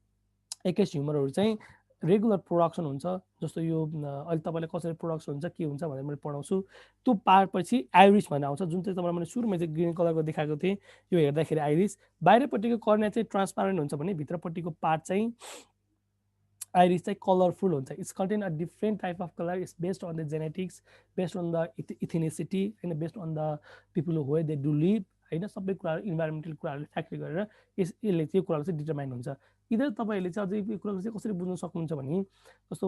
एक्वस ह्युमरहरू चाहिँ रेगुलर प्रोडक्सन हुन्छ। जस्तो यो अहिले तपाईँलाई कसरी प्रोडक्सन हुन्छ के हुन्छ भनेर मैले पढाउँछु। त्यो पार्टपछि आइरिस भन्ने आउँछ, जुन चाहिँ तपाईँलाई मैले सुरुमा चाहिँ ग्रिन कलरको देखाएको थिएँ। यो हेर्दाखेरि आइरिस, बाहिरपट्टिको कर्निया चाहिँ ट्रान्सपारेन्ट हुन्छ भने भित्रपट्टिको पार्ट चाहिँ आइरिस चाहिँ कलरफुल हुन्छ। It's contain a different type of colour, it's based on the genetics, based on the ethnicity होइन, based on the people where they do live होइन। सबै कुराहरू इन्भाइरोमेन्टल कुराहरूले फ्याक्ट्री गरेर यसले त्यो कुराहरू चाहिँ डिटरमाइन हुन्छ। इधर तपाईँहरूले चाहिँ अझै यो कुराहरू चाहिँ कसरी बुझ्न सक्नुहुन्छ भने जस्तो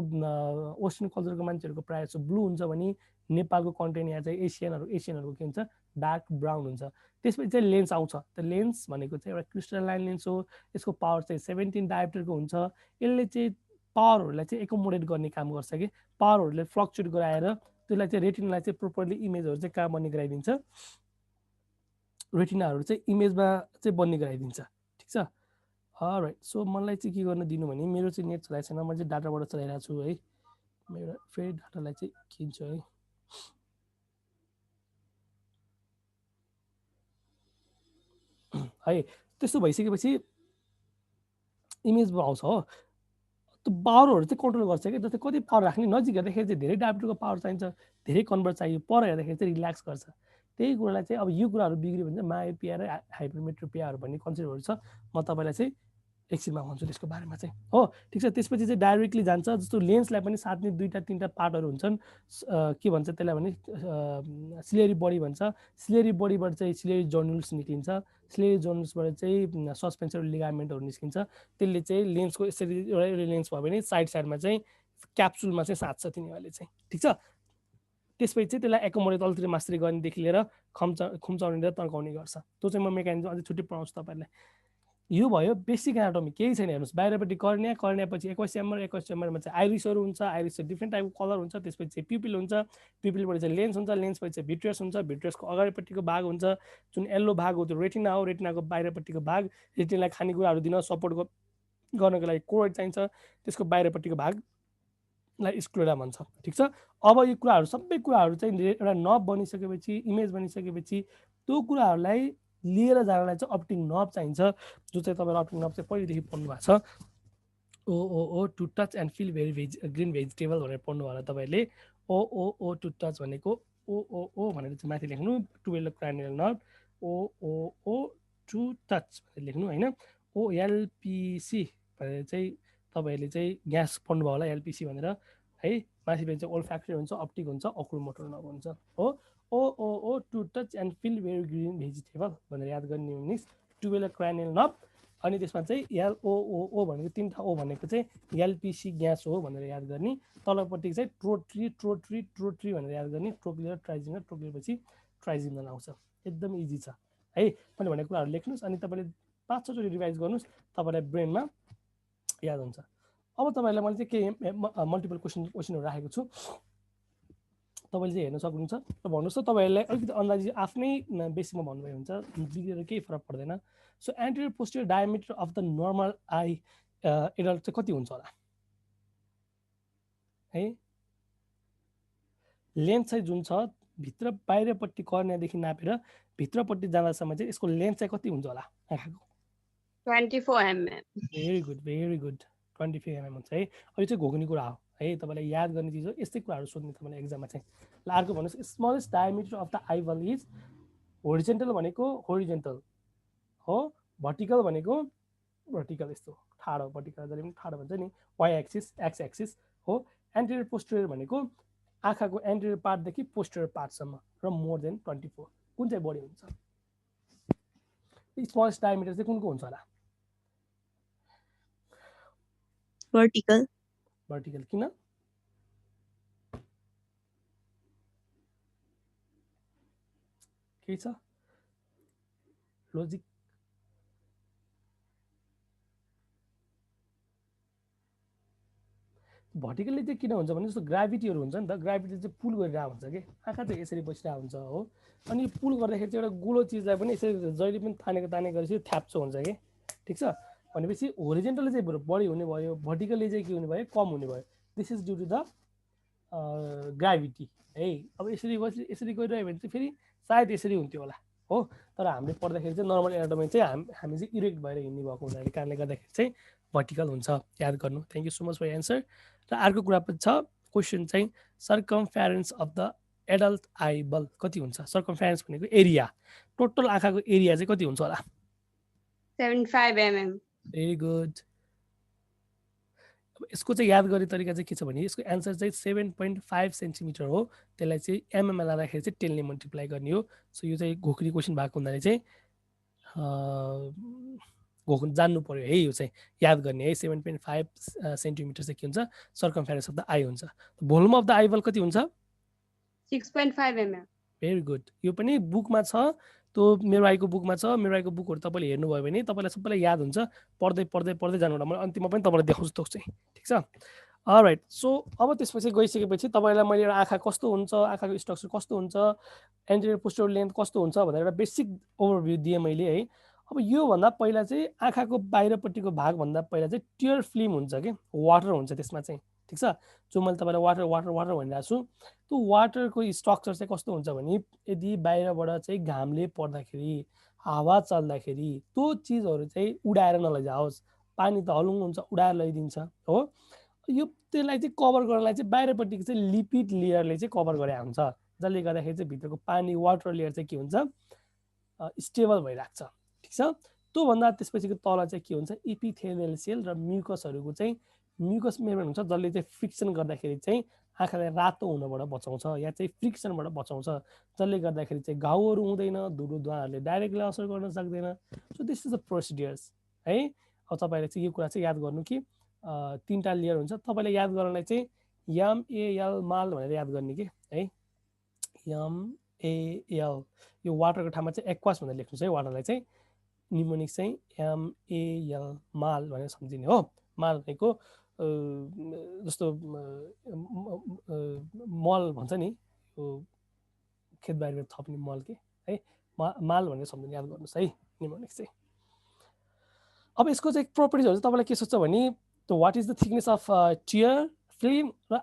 वेस्टर्न कल्चरको मान्छेहरूको प्रायः जस्तो ब्लू हुन्छ भने नेपालको कन्टेन्ट या चाहिँ एसियनहरूको के हुन्छ डार्क ब्राउन हुन्छ। त्यसपछि चाहिँ लेन्स आउँछ। त्यो लेन्स भनेको चाहिँ एउटा क्रिस्टलाइन लेन्स हो। यसको पावर चाहिँ 17 डायोप्टरको हुन्छ। यसले चाहिँ पावरहरूलाई चाहिँ एकोमोडेट गर्ने काम गर्छ कि, पावरहरूले फ्लक्चुएट गराएर त्यसलाई चाहिँ रेटिनालाई चाहिँ प्रोपरली इमेजहरू चाहिँ कहाँ बन्ने गराइदिन्छ, रेटिनाहरू चाहिँ इमेजमा चाहिँ बन्ने गराइदिन्छ। ठिक छ, राइट। सो मलाई चाहिँ के गर्न दिनु भने मेरो चाहिँ नेट चलाएको छैन, म चाहिँ डाटाबाट चलाइरहेको छु है। मेरो फेरि डाटालाई चाहिँ खिन्छु है। है त्यस्तो भइसकेपछि इमेजमा आउँछ हो। त्यो पावरहरू चाहिँ कन्ट्रोल गर्छ कि, जस्तै कति पावर राख्ने, नजिक हेर्दाखेरि चाहिँ धेरै डायोप्टरको पावर चाहिन्छ, धेरै कन्भर्ट चाहियो, पर हेर्दाखेरि चाहिँ रिल्याक्स गर्छ। त्यही कुरालाई चाहिँ अब यो कुराहरू बिग्रियो भने चाहिँ मायोपिया र हाइपरमेट्रोपियाहरू भन्ने कन्सेप्टहरू छ। म तपाईँलाई चाहिँ एकछिनमा भन्छु त्यसको बारेमा चाहिँ हो। ठिक छ, त्यसपछि चाहिँ डाइरेक्टली जान्छ। जस्तो लेन्सलाई पनि साथमै 2-3टा पार्टहरू हुन्छन्। के भन्छ त्यसलाई भने सिलेरी बडी भन्छ। सिलेरी बडीबाट चाहिँ सिलेरी जर्नुल्स निस्किन्छ। सिलेरी जर्नुल्सबाट चाहिँ सस्पेन्सर लिगामेन्टहरू निस्किन्छ। त्यसले चाहिँ लेन्सको यसरी एउटा लेन्स भयो भने साइडमा चाहिँ क्याप्सुलमा चाहिँ साट्छ तिनीहरूले चाहिँ। ठिक छ, त्यसपछि चाहिँ त्यसलाई एकोमोडेट तलतिर मास्टरी गर्नेदेखि लिएर खुम्चाउने र तर्काउने गर्छ। त्यो चाहिँ म मेकानिजम अझै छुट्टै पढाउँछु तपाईँलाई। यो भयो बेसिक एनाटोमी, केही छैन हेर्नुहोस्। बाहिरपट्टि कर्निया, कर्नियापछि एक्वस च्याम्बरमा चाहिँ आइरिसहरू हुन्छ। आइरिस चाहिँ डिफ्रेन्ट टाइपको कलर हुन्छ। त्यसपछि चाहिँ पिपिल हुन्छ। पिपिलबाट चाहिँ लेन्स हुन्छ। लेन्सपछि चाहिँ भिट्रियस हुन्छ। भिट्रियसको अगाडिपट्टिको भाग हुन्छ जुन येल्लो भाग हो, त्यो रेटिना हो। रेटिनाको बाहिरपट्टिको भाग रेटिनालाई खानेकुराहरू दिन सपोर्ट गर्नको लागि कोरोइड चाहिन्छ। त्यसको बाहिरपट्टिको भागलाई स्क्लेरा भन्छ। ठिक छ, अब यो कुराहरू सबै कुराहरू चाहिँ एउटा नर्भ बनिसकेपछि, इमेज बनिसकेपछि त्यो कुराहरूलाई लिएर जानलाई चाहिँ अप्टिक नर्भ चाहिन्छ, जो चाहिँ तपाईँले अप्टिक नर्भ चाहिँ पहिलेदेखि पढ्नु भएको छ। O to touch and feel green vegetable भनेर पढ्नु होला तपाईँहरूले। ओ टु टच भनेको ओ भनेर चाहिँ माथि लेख्नु, 12 cranial nerve. O to touch भनेर लेख्नु होइन। ओएलपिसी भनेर चाहिँ तपाईँहरूले चाहिँ ग्यास पढ्नु भयो होला, एलपिसी भनेर है। माथि चाहिँ ओल्फ्याक्टरी हुन्छ, अप्टिक हुन्छ, ओकुलोमोटर नर्भ हुन्छ हो। O to touch and feel green vegetable भनेर याद गर्ने मिन्स 12 क्रानियल नर्भ अनि त्यसमा चाहिँ LOOO भनेको तीनटा O भनेको चाहिँ LPC ग्यास हो भनेर याद गर्ने तलपट्टि चाहिँ ट्रोट्री भनेर याद गर्ने ट्रोक्लियर ट्राइजिनल ट्रोक्लियरपछि ट्राइजिनल आउँछ एकदम इजी छ है मैले भनेको कुराहरु लेख्नुस् अनि तपाईले 5-6 चोटी रिभाइज गर्नुस् तपाईलाई ब्रेनमा याद हुन्छ अब तपाईलाई मैले चाहिँ के मल्टिपल क्वेशनहरु राखेको छु तपाईले चाहिँ हेर्न सक्नुहुन्छ र भन्नुस् त तपाईहरुलाई अलिकति अन्दाजी आफ्नै बेसिकमा भन्नुभयो हुन्छ बिग्रेर केही फरक पर्दैन so interior posterior diameter of the normal I adult चाहिँ कति हुन्छ होला है लेन्थ चाहिँ जुन छ भित्र बाहिरपट्टि कर्नियादेखि नापेर भित्रपट्टि जाँदासम्म चाहिँ यसको लेन्थ चाहिँ कति हुन्छ होला आँखाको 24 mm भेरी गुड 24 mm हुन्छ है अब यो चाहिँ घोक्ने कुरा हो है तपाईलाई याद गर्ने चिज हो यस्तै कुराहरु सोध्ने तपाईलाई एक्जाममा चाहिँ ल अर्को भन्नुस् smallest diameter of the eyeball is horizontal भनेको होरिजोन्टल हो भर्टिकल भनेको भर्टिकल यस्तो ठाडो भर्टिकल जहिले पनि ठाडो भन्छ नि y एक्सिस x एक्सिस हो एन्टेरियर पोस्टेरियर भनेको आँखाको एन्टेरियर पार्टदेखि पोस्टेरियर पार्टसम्म र मोर देन 24 कुन चाहिँ बढी हुन्छ स्मलेस्ट डायमिटर चाहिँ कुनको हुन्छ होला vertical भर्टिकल किन के छ लोजिक भर्टिकलले चाहिँ किन हुन्छ भने जस्तो ग्राभिटीहरु हुन्छ नि त ग्राभिटी चाहिँ पुल गरिरहेको हुन्छ के आँखा चाहिँ यसरी बसिरहेको हुन्छ हो अनि पुल गर्दाखेरि चाहिँ एउटा गोलो चिजलाई पनि यसरी जहिले पनि ताने गरेपछि थ्याप्चो हुन्छ के ठीक छ भनेपछि होरिजोन्टलले चाहिँ बढी हुने भयो भर्टिकलले चाहिँ के हुने भयो कम हुने भयो this is due to the gravity है अब यसरी गइरह्यो भने चाहिँ फेरि सायद यसरी हुन्थ्यो होला हो तर हामीले पढ्दाखेरि चाहिँ नर्मल एनाटोमी चाहिँ हामी चाहिँ इरेक्ट भएर हिँड्ने भएको हुनाले कारणले गर्दाखेरि चाहिँ भर्टिकल हुन्छ याद गर्नु thank you so much for answer र अर्को कुरा पनि छ क्वेशन चाहिँ circumference of the adult eyeball कति हुन्छ सर्कमफेरेन्स भनेको एरिया टोटल आँखाको एरिया चाहिँ कति हुन्छ होला 75 mm भेरी गुड यसको चाहिँ याद गर्ने तरिका चाहिँ के छ भने यसको एन्सर चाहिँ 7.5 सेन्टिमिटर हो त्यसलाई चाहिँ एमएम लाँदाखेरि चाहिँ 10 ले मल्टिप्लाई गर्ने हो सो यो चाहिँ घोक्री क्वेशन भएको हुनाले चाहिँ घोक्नु जान्नु पर्यो है यो चाहिँ याद गर्ने है 7.5 सेन्टिमिटर चाहिँ के हुन्छ सर्कमफेरेन्स अफ द आई हुन्छ भोल्युम अफ द आइबल कति हुन्छ 6.5 mm भेरी गुड यो पनि बुकमा छ त्यो मेरो आईको बुकमा छ मेरो आईको बुकहरु तपाईले हेर्नुभयो भने तपाईलाई सबैलाई याद हुन्छ पढ्दै जानु होला म अन्तिममा पनि तपाईलाई देखाउँछु त्यो चाहिँ ठीक छ अलराइट सो अब त्यसपछि गइसकेपछि तपाईलाई मैले एउटा आँखा कस्तो हुन्छ आँखाको स्ट्रक्चर कस्तो हुन्छ एन्टेरियर पोस्टेरियर लेन्थ कस्तो हुन्छ भनेर एउटा बेसिक ओभरभ्यू दिए मैले है अब यो भन्दा पहिला चाहिँ आँखाको बाहिरपट्टिको भाग भन्दा पहिला चाहिँ टियर फिल्म हुन्छ के वाटर हुन्छ त्यसमा चाहिँ ठीक छ जो मैले तपाईलाई वाटर भनिरहेको छु त्यो वाटरको स्ट्रक्चर चाहिँ कस्तो हुन्छ भने यदि बाहिरबाट चाहिँ घामले पर्दाखेरि हावा चल्दाखेरि त्यो चीजहरु चाहिँ उडाएर नलैजाओस् पानी त हलुङ हुन्छ उडाएर लैदिन्छ हो यो त्यसलाई चाहिँ कभर गर्नलाई चाहिँ बाहिरपट्टिको चाहिँ लिपिड लेयरले चाहिँ कभर गरे हुन्छ जसले गर्दाखेरि चाहिँ भित्रको पानी वाटर लेयर चाहिँ के हुन्छ स्टेबल भइराख्छ ठीक छ त्यो भन्दा त्यसपछिको तल चाहिँ के हुन्छ एपिथेलियल सेल र म्युकसहरुको चाहिँ म्युकस मेम्ब्रेन हुन्छ जसले चाहिँ फ्रिक्सन गर्दाखेरि चाहिँ आँखालाई रातो हुनबाट बचाउँछ या चाहिँ फ्रिक्सनबाट बचाउँछ जसले गर्दाखेरि चाहिँ घाउहरु हुँदैन धुलो धुवाहरुले डाइरेक्टली असर गर्न सक्दैन सो दिस इज द प्रोसिडियर्स है अब तपाईले चाहिँ यो कुरा चाहिँ याद गर्नु कि तीनटा लेयर हुन्छ तपाईले याद गर्नलाई चाहिँ MAL माल भनेर याद गर्ने के है MAL यो वाटरको ठाउँमा चाहिँ एक्वास भनेर लेख्नुस् है वाटरलाई चाहिँ निमोनिक चाहिँ MAL माल भनेर सम्झिने हो माल भनेको जस्तो मल भन्छ नि यो खेतबारीमा थप्ने मल के है माल भनेर सम्झिने याद गर्नुस् है निमोनिक चाहिँ अब यसको चाहिँ प्रोपर्टिजहरु चाहिँ तपाईलाई के सोच्छ भने त्यो what is the thickness of tear film र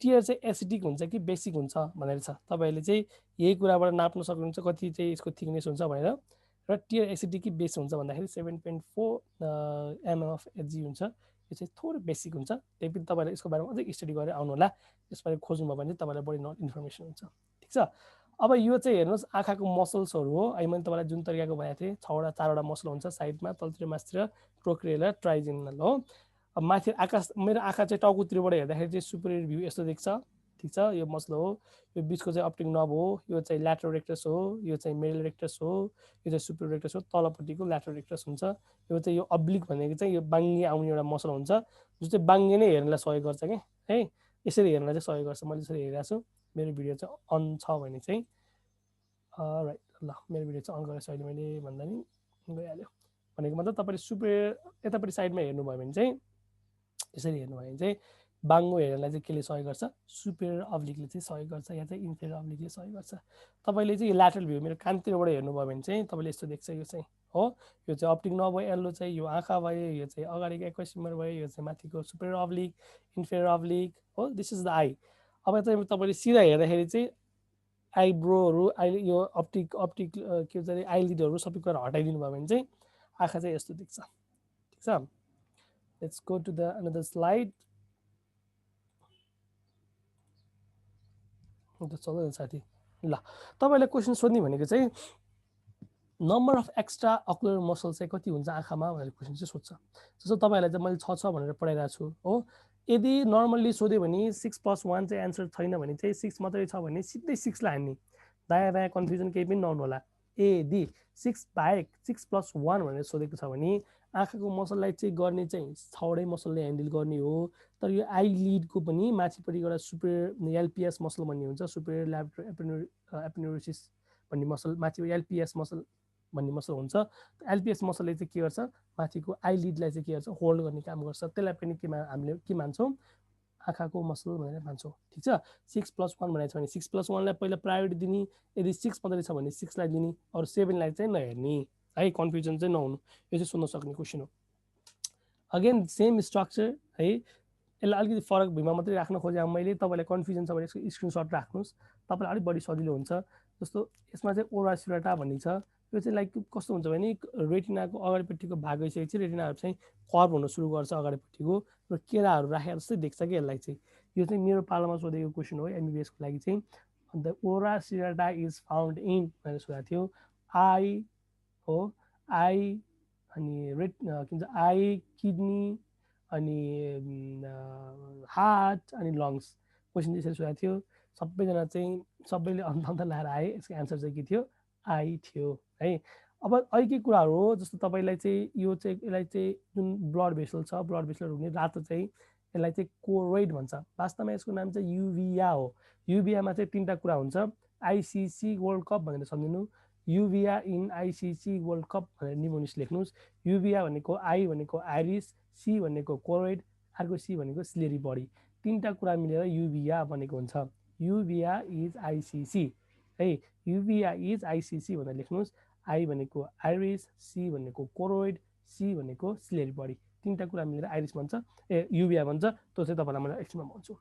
टियर चाहिँ एसिडिक हुन्छ कि बेसिक हुन्छ भनेर छ तपाईले चाहिँ यही कुराबाट नाप्न सक्नुहुन्छ कति चाहिँ यसको थिकनेस हुन्छ भनेर र टियर एसिडिक कि बेस हुन्छ भन्दाखेरि 7.4 mm अफ Hg हुन्छ यो चाहिँ थोरै बेसिक हुन्छ त्यही पनि तपाईले यसको बारेमा अझै स्टडी गरेर आउनु होला यसबारे खोज्नु भयो भने तपाईलाई बढी इन्फर्मेसन हुन्छ ठीक छ अब यो चाहिँ हेर्नुस् आँखाको मसल्सहरु हो अहिले मैले तपाईलाई जुन तरिकाको भनेको थिए 4वटा मसल हुन्छ साइडमा तलतिर मास्तिर ट्रोक्रियल र ट्राइजेमिनल हो अब माथि आकाश मेरो आँखा चाहिँ टाउकोतिरबाट हेर्दाखेरि चाहिँ सुपेरियर भ्यू यस्तो देख्छ ठिक छ यो मसल हो यो बिचको चाहिँ अप्टिक नर्भ हो यो चाहिँ ल्याटरल रेक्टस हो यो चाहिँ मिडल रेक्टस हो यो चाहिँ सुपिरियर रेक्टस हो तलपट्टिको ल्याटरल रेक्टस हुन्छ यो चाहिँ यो अब्लिक भनेको चाहिँ यो बाङ्गे आउने एउटा मसल हुन्छ जो चाहिँ बाङ्गे नै हेर्नलाई सहयोग गर्छ के है यसरी हेर्नलाई चाहिँ सहयोग गर्छ मैले यसरी हेरिरहेको छु मेरो भिडियो चाहिँ अन छ भने चाहिँ राइट ल मेरो भिडियो चाहिँ अन गरेर अहिले मैले भन्दा नि गइहाल्यो भनेको मतलब तपाईँले सुपिरियर यतापट्टि साइडमा हेर्नुभयो भने चाहिँ यसरी हेर्नुभयो भने चाहिँ बाङ्गो हेर्नलाई चाहिँ केले सहयोग गर्छ सुपिरियर अब्लिकले चाहिँ सहयोग गर्छ या चाहिँ इन्फेरियर अब्लिकले सहयोग गर्छ तपाईँले चाहिँ यो ल्याटरल भ्यू मेरो कानतिरबाट हेर्नुभयो भने चाहिँ तपाईँले यस्तो देख्छ यो चाहिँ हो यो चाहिँ अप्टिक नर्भ भयो येल्लो चाहिँ यो आँखा भयो यो चाहिँ अगाडिको एक्वासिमर भयो यो चाहिँ माथिको सुपिरियर अब्लिक इन्फेरियर अब्लिक हो दिस इज द आई अब चाहिँ तपाईँले सिधा हेर्दाखेरि चाहिँ आइब्रोहरू अहिले यो अप्टिक के भन्छ आइलिडहरू सबै कुरा हटाइदिनु भयो भने चाहिँ आँखा चाहिँ यस्तो देख्छ ठिक छ let's go to the another slide चल्दैन साथी ल तपाईँलाई क्वेसन सोध्ने भनेको चाहिँ number of extra ocular muscle चाहिँ कति हुन्छ आँखामा भनेर क्वेसन चाहिँ सोध्छ जस्तो तपाईँहरूलाई चाहिँ मैले 6 भनेर पढाइरहेको छु हो यदि नर्मल्ली सोध्यो भने 6+1 चाहिँ एन्सर छैन भने चाहिँ 6 मात्रै छ भने सिधै 6 लाई हान्ने दायाँ बायाँ कन्फ्युजन केही पनि नहुनु होला यदि 6 बाहेक 6+1 भनेर सोधेको छ भने आँखाको मसललाई चाहिँ गर्ने चाहिँ 6वटै मसलले ह्यान्डल गर्ने हो तर यो आई लिडको पनि माथिपट्टि एउटा सुपिरियर एलपिएस मसल भन्ने हुन्छ सुपिरियर ल्याटरल एपिन्युरोसिस भन्ने मसल माथि एलपिएस मसल भन्ने मसल हुन्छ एलपिएस मसलले चाहिँ के गर्छ माथिको आई लिडलाई चाहिँ के गर्छ होल्ड गर्ने काम गर्छ त्यसलाई पनि हामीले के मान्छौँ आँखाको मसल भनेर मान्छौँ ठिक छ 6+1 भनेको छ भने 6+1 लाई पहिला प्रायोरिटी दिने यदि 6 मात्रै छ भने 6 लाई दिने अरू 7 लाई चाहिँ नहेर्ने है कन्फ्युजन चाहिँ नहुनु यो चाहिँ सोध्न सक्ने क्वेसन हो अगेन सेम स्ट्रक्चर है यसलाई अलिकति फरक भूमिमा मात्रै राख्न खोजेँ मैले तपाईँलाई कन्फ्युजन छ भने यसको स्क्रिनसट राख्नुहोस् तपाईँलाई अलिक बढी सजिलो हुन्छ जस्तो यसमा चाहिँ ओरा सिराटा भन्ने छ यो चाहिँ लाइक कस्तो हुन्छ भने रेटिनाको अगाडिपट्टिको भाग गइसकेपछि रेटिनाहरू चाहिँ कर्भ हुन सुरु गर्छ अगाडिपट्टिको र केराहरू राखेर जस्तै देख्छ कि यसलाई चाहिँ यो चाहिँ मेरो पालामा सोधेको क्वेसन हो एमबिबिएसको लागि चाहिँ अन्त ओरा सिराटा इज फाउन्ड इन भनेर सोधेको थियो आई हो आई अनि के भन्छ आई किडनी अनि हार्ट अनि लङ्स क्वेसन यसरी सोधेको थियो सबैजना चाहिँ सबैले अन्त लाएर आए यसको एन्सर चाहिँ के थियो आई थियो है अब अहिलेकै कुराहरू हो जस्तो तपाईँलाई चाहिँ यो चाहिँ यसलाई चाहिँ जुन ब्लड भेसल छ ब्लड भेसल हुने रातो चाहिँ यसलाई चाहिँ कोरोइड भन्छ वास्तवमा यसको नाम चाहिँ युभिया हो युभियामा चाहिँ 3टा कुरा हुन्छ आइसिसी वर्ल्ड कप भनेर सम्झिनु युभिया इन आइसिसी वर्ल्ड कप भनेर निमोनिस लेख्नुहोस् युभिया भनेको आई भनेको आइरिस सी भनेको कोरोइड अर्को सी भनेको स्लेरी बडी 3टा कुरा मिलेर युभिया बनेको हुन्छ युभिया इज आइसिसी है युभिया इज आइसिसी भनेर लेख्नुहोस् आई भनेको आइरिस सी भनेको कोरोइड सी भनेको स्लेरी बडी 3टा कुरा मिलेर आइरिस भन्छ युभिया भन्छ त्यो चाहिँ तपाईँलाई मैले एक्सट्रिममा भन्छु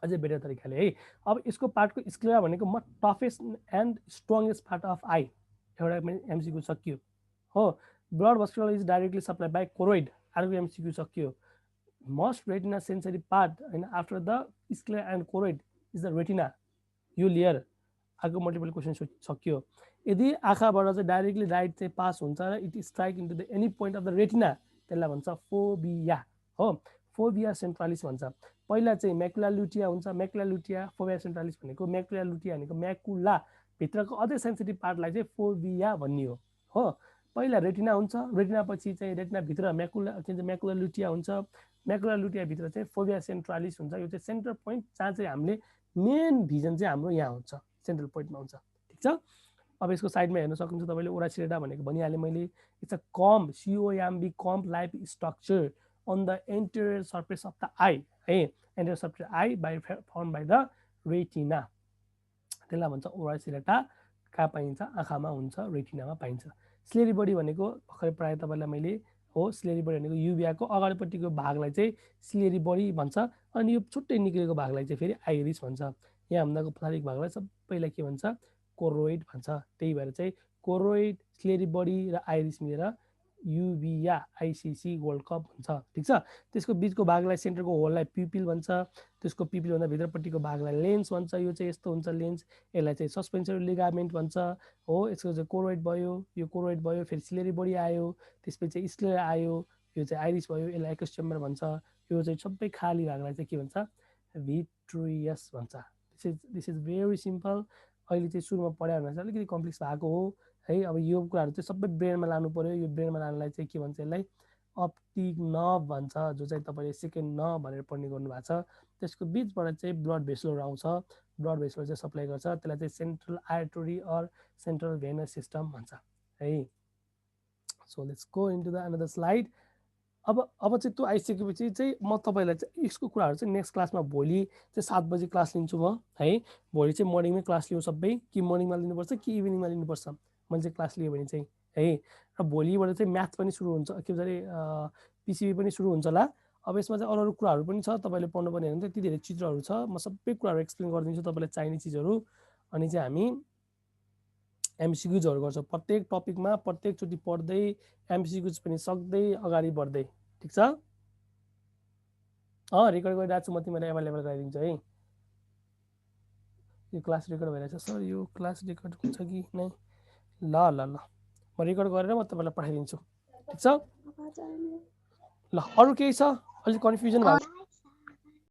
अझै बेटर तरिकाले है अब यसको पार्टको स्क्लेरा भनेको म toughest and strongest part of I एउटा एमसिक्यू सकियो हो blood vascular is directly supply by choroid अर्को एमसिक्यू सकियो मोस्ट रेटिना सेन्सरी पार्ट होइन after the sclera and choroid is the retina यो लेयर अर्को मल्टिपल क्वेसन सकियो यदि आँखाबाट चाहिँ डाइरेक्टली लाइट चाहिँ पास हुन्छ र it strike into the any point of the retina त्यसलाई भन्छ फोबिया हो फोबिया सेन्ट्रालिस भन्छ पहिला चाहिँ म्याकुला लुटिया हुन्छ म्याकुला लुटिया फोबिया सेन्ट्रालिस भनेको म्याकुला लुटिया भनेको म्याकुला भित्रको अझै सेन्सिटिभ पार्टलाई चाहिँ फोबिया भन्ने हो पहिला रेटिना हुन्छ रेटिना पछि चाहिँ रेटिनाभित्र म्याकुला लुटिया हुन्छ म्याकुला लुटियाभित्र चाहिँ फोबिया सेन्ट्रालिस हुन्छ यो चाहिँ सेन्टर पोइन्ट जहाँ चाहिँ हामीले मेन भिजन चाहिँ हाम्रो यहाँ हुन्छ सेन्ट्रल पोइन्टमा हुन्छ ठिक छ अब यसको साइडमा हेर्न सक्नुहुन्छ तपाईँले ओरा सिरेटा भनेको भनिहालेँ मैले it's a comb C O M B comb like structure on the anterior surface of the eye है anterior surface eye by found by the retina त्यसलाई भन्छ ओरा सिरेटा कहाँ पाइन्छ आँखामा हुन्छ रेटिनामा पाइन्छ स्लेरी बडी भनेको भर्खरै प्रायः तपाईँलाई मैले हो स्लेरी बडी भनेको युभियाको अगाडिपट्टिको भागलाई चाहिँ स्लेरी बडी भन्छ अनि यो छुट्टै निक्लेको भागलाई चाहिँ फेरि आइरिस भन्छ यहाँ हामीको पछाडिको भागलाई सबैलाई के भन्छ कोरोइड भन्छ त्यही भएर चाहिँ कोरोइड स्लेरी बडी र आइरिस मिलेर युभिया आइसिसी वर्ल्ड कप भन्छ ठिक छ त्यसको बिचको भागलाई सेन्टरको होललाई पिपिल भन्छ त्यसको पिपिलभन्दा भित्रपट्टिको भागलाई लेन्स भन्छ यो चाहिँ यस्तो हुन्छ लेन्स यसलाई चाहिँ सस्पेन्सरी लिगामेन्ट भन्छ हो यसको चाहिँ कोरोइड भयो यो कोरोइड भयो फेरि स्लेरी बडी आयो त्यसपछि स्क्लेरा आयो यो चाहिँ आइरिस भयो यसलाई एक्स चेम्बर भन्छ यो चाहिँ सबै खाली भागलाई चाहिँ के भन्छ भिट्रियस भन्छ। This is very simple. अहिले चाहिँ सुरुमा पढायो भने चाहिँ अलिकति कम्प्लेक्स भएको हो है। अब यो कुराहरू चाहिँ सबै ब्रेनमा लानु पर्यो। यो ब्रेनमा लानलाई चाहिँ के भन्छ, यसलाई अप्टिक नर्भ भन्छ, जो चाहिँ तपाईँले सेकेन्ड नर्भ भनेर पढ्ने गर्नुभएको छ। त्यसको बिचबाट चाहिँ ब्लड भेसलहरू आउँछ। ब्लड भेसलर चाहिँ सप्लाई गर्छ, त्यसलाई चाहिँ central artery or central venous system भन्छ है। So let's go into the another slide. अब चाहिँ त्यो आइसकेपछि चाहिँ म तपाईँलाई चाहिँ यसको कुराहरू चाहिँ नेक्स्ट क्लासमा भोलि चाहिँ 7 बजी क्लास लिन्छु म है। भोलि चाहिँ मर्निङमै क्लास लियो सबै, कि मर्निङमा लिनुपर्छ कि इभिनिङमा लिनुपर्छ मैले चाहिँ क्लास लियो भने चाहिँ है। र भोलिबाट चाहिँ म्याथ पनि सुरु हुन्छ, के भन्छ अरे पिसिबी पनि सुरु हुन्छ होला। अब यसमा चाहिँ अरू कुराहरू पनि छ तपाईँले पढ्नुपर्ने भने यति धेरै चित्रहरू छ। म सबै कुराहरू एक्सप्लेन गरिदिन्छु तपाईँलाई चाहिने चिजहरू। अनि चाहिँ हामी एमसिक्युजहरू गर्छौँ प्रत्येक टपिकमा, प्रत्येकचोटि पढ्दै एमसिक्युज पनि सक्दै अगाडि बढ्दै। ठिक छ? रेकर्ड गरिरहेको छु म, तिमीलाई एभाइलेबल गराइदिन्छु है। यो क्लास रेकर्ड भइरहेछ सर, यो क्लास रेकर्ड हुन्छ कि नै? ल ल ल म रेकर्ड गरेर म तपाईँलाई पठाइदिन्छु। ठिक छ? ल अरू केही छ? अलिक कन्फ्युजन भयो?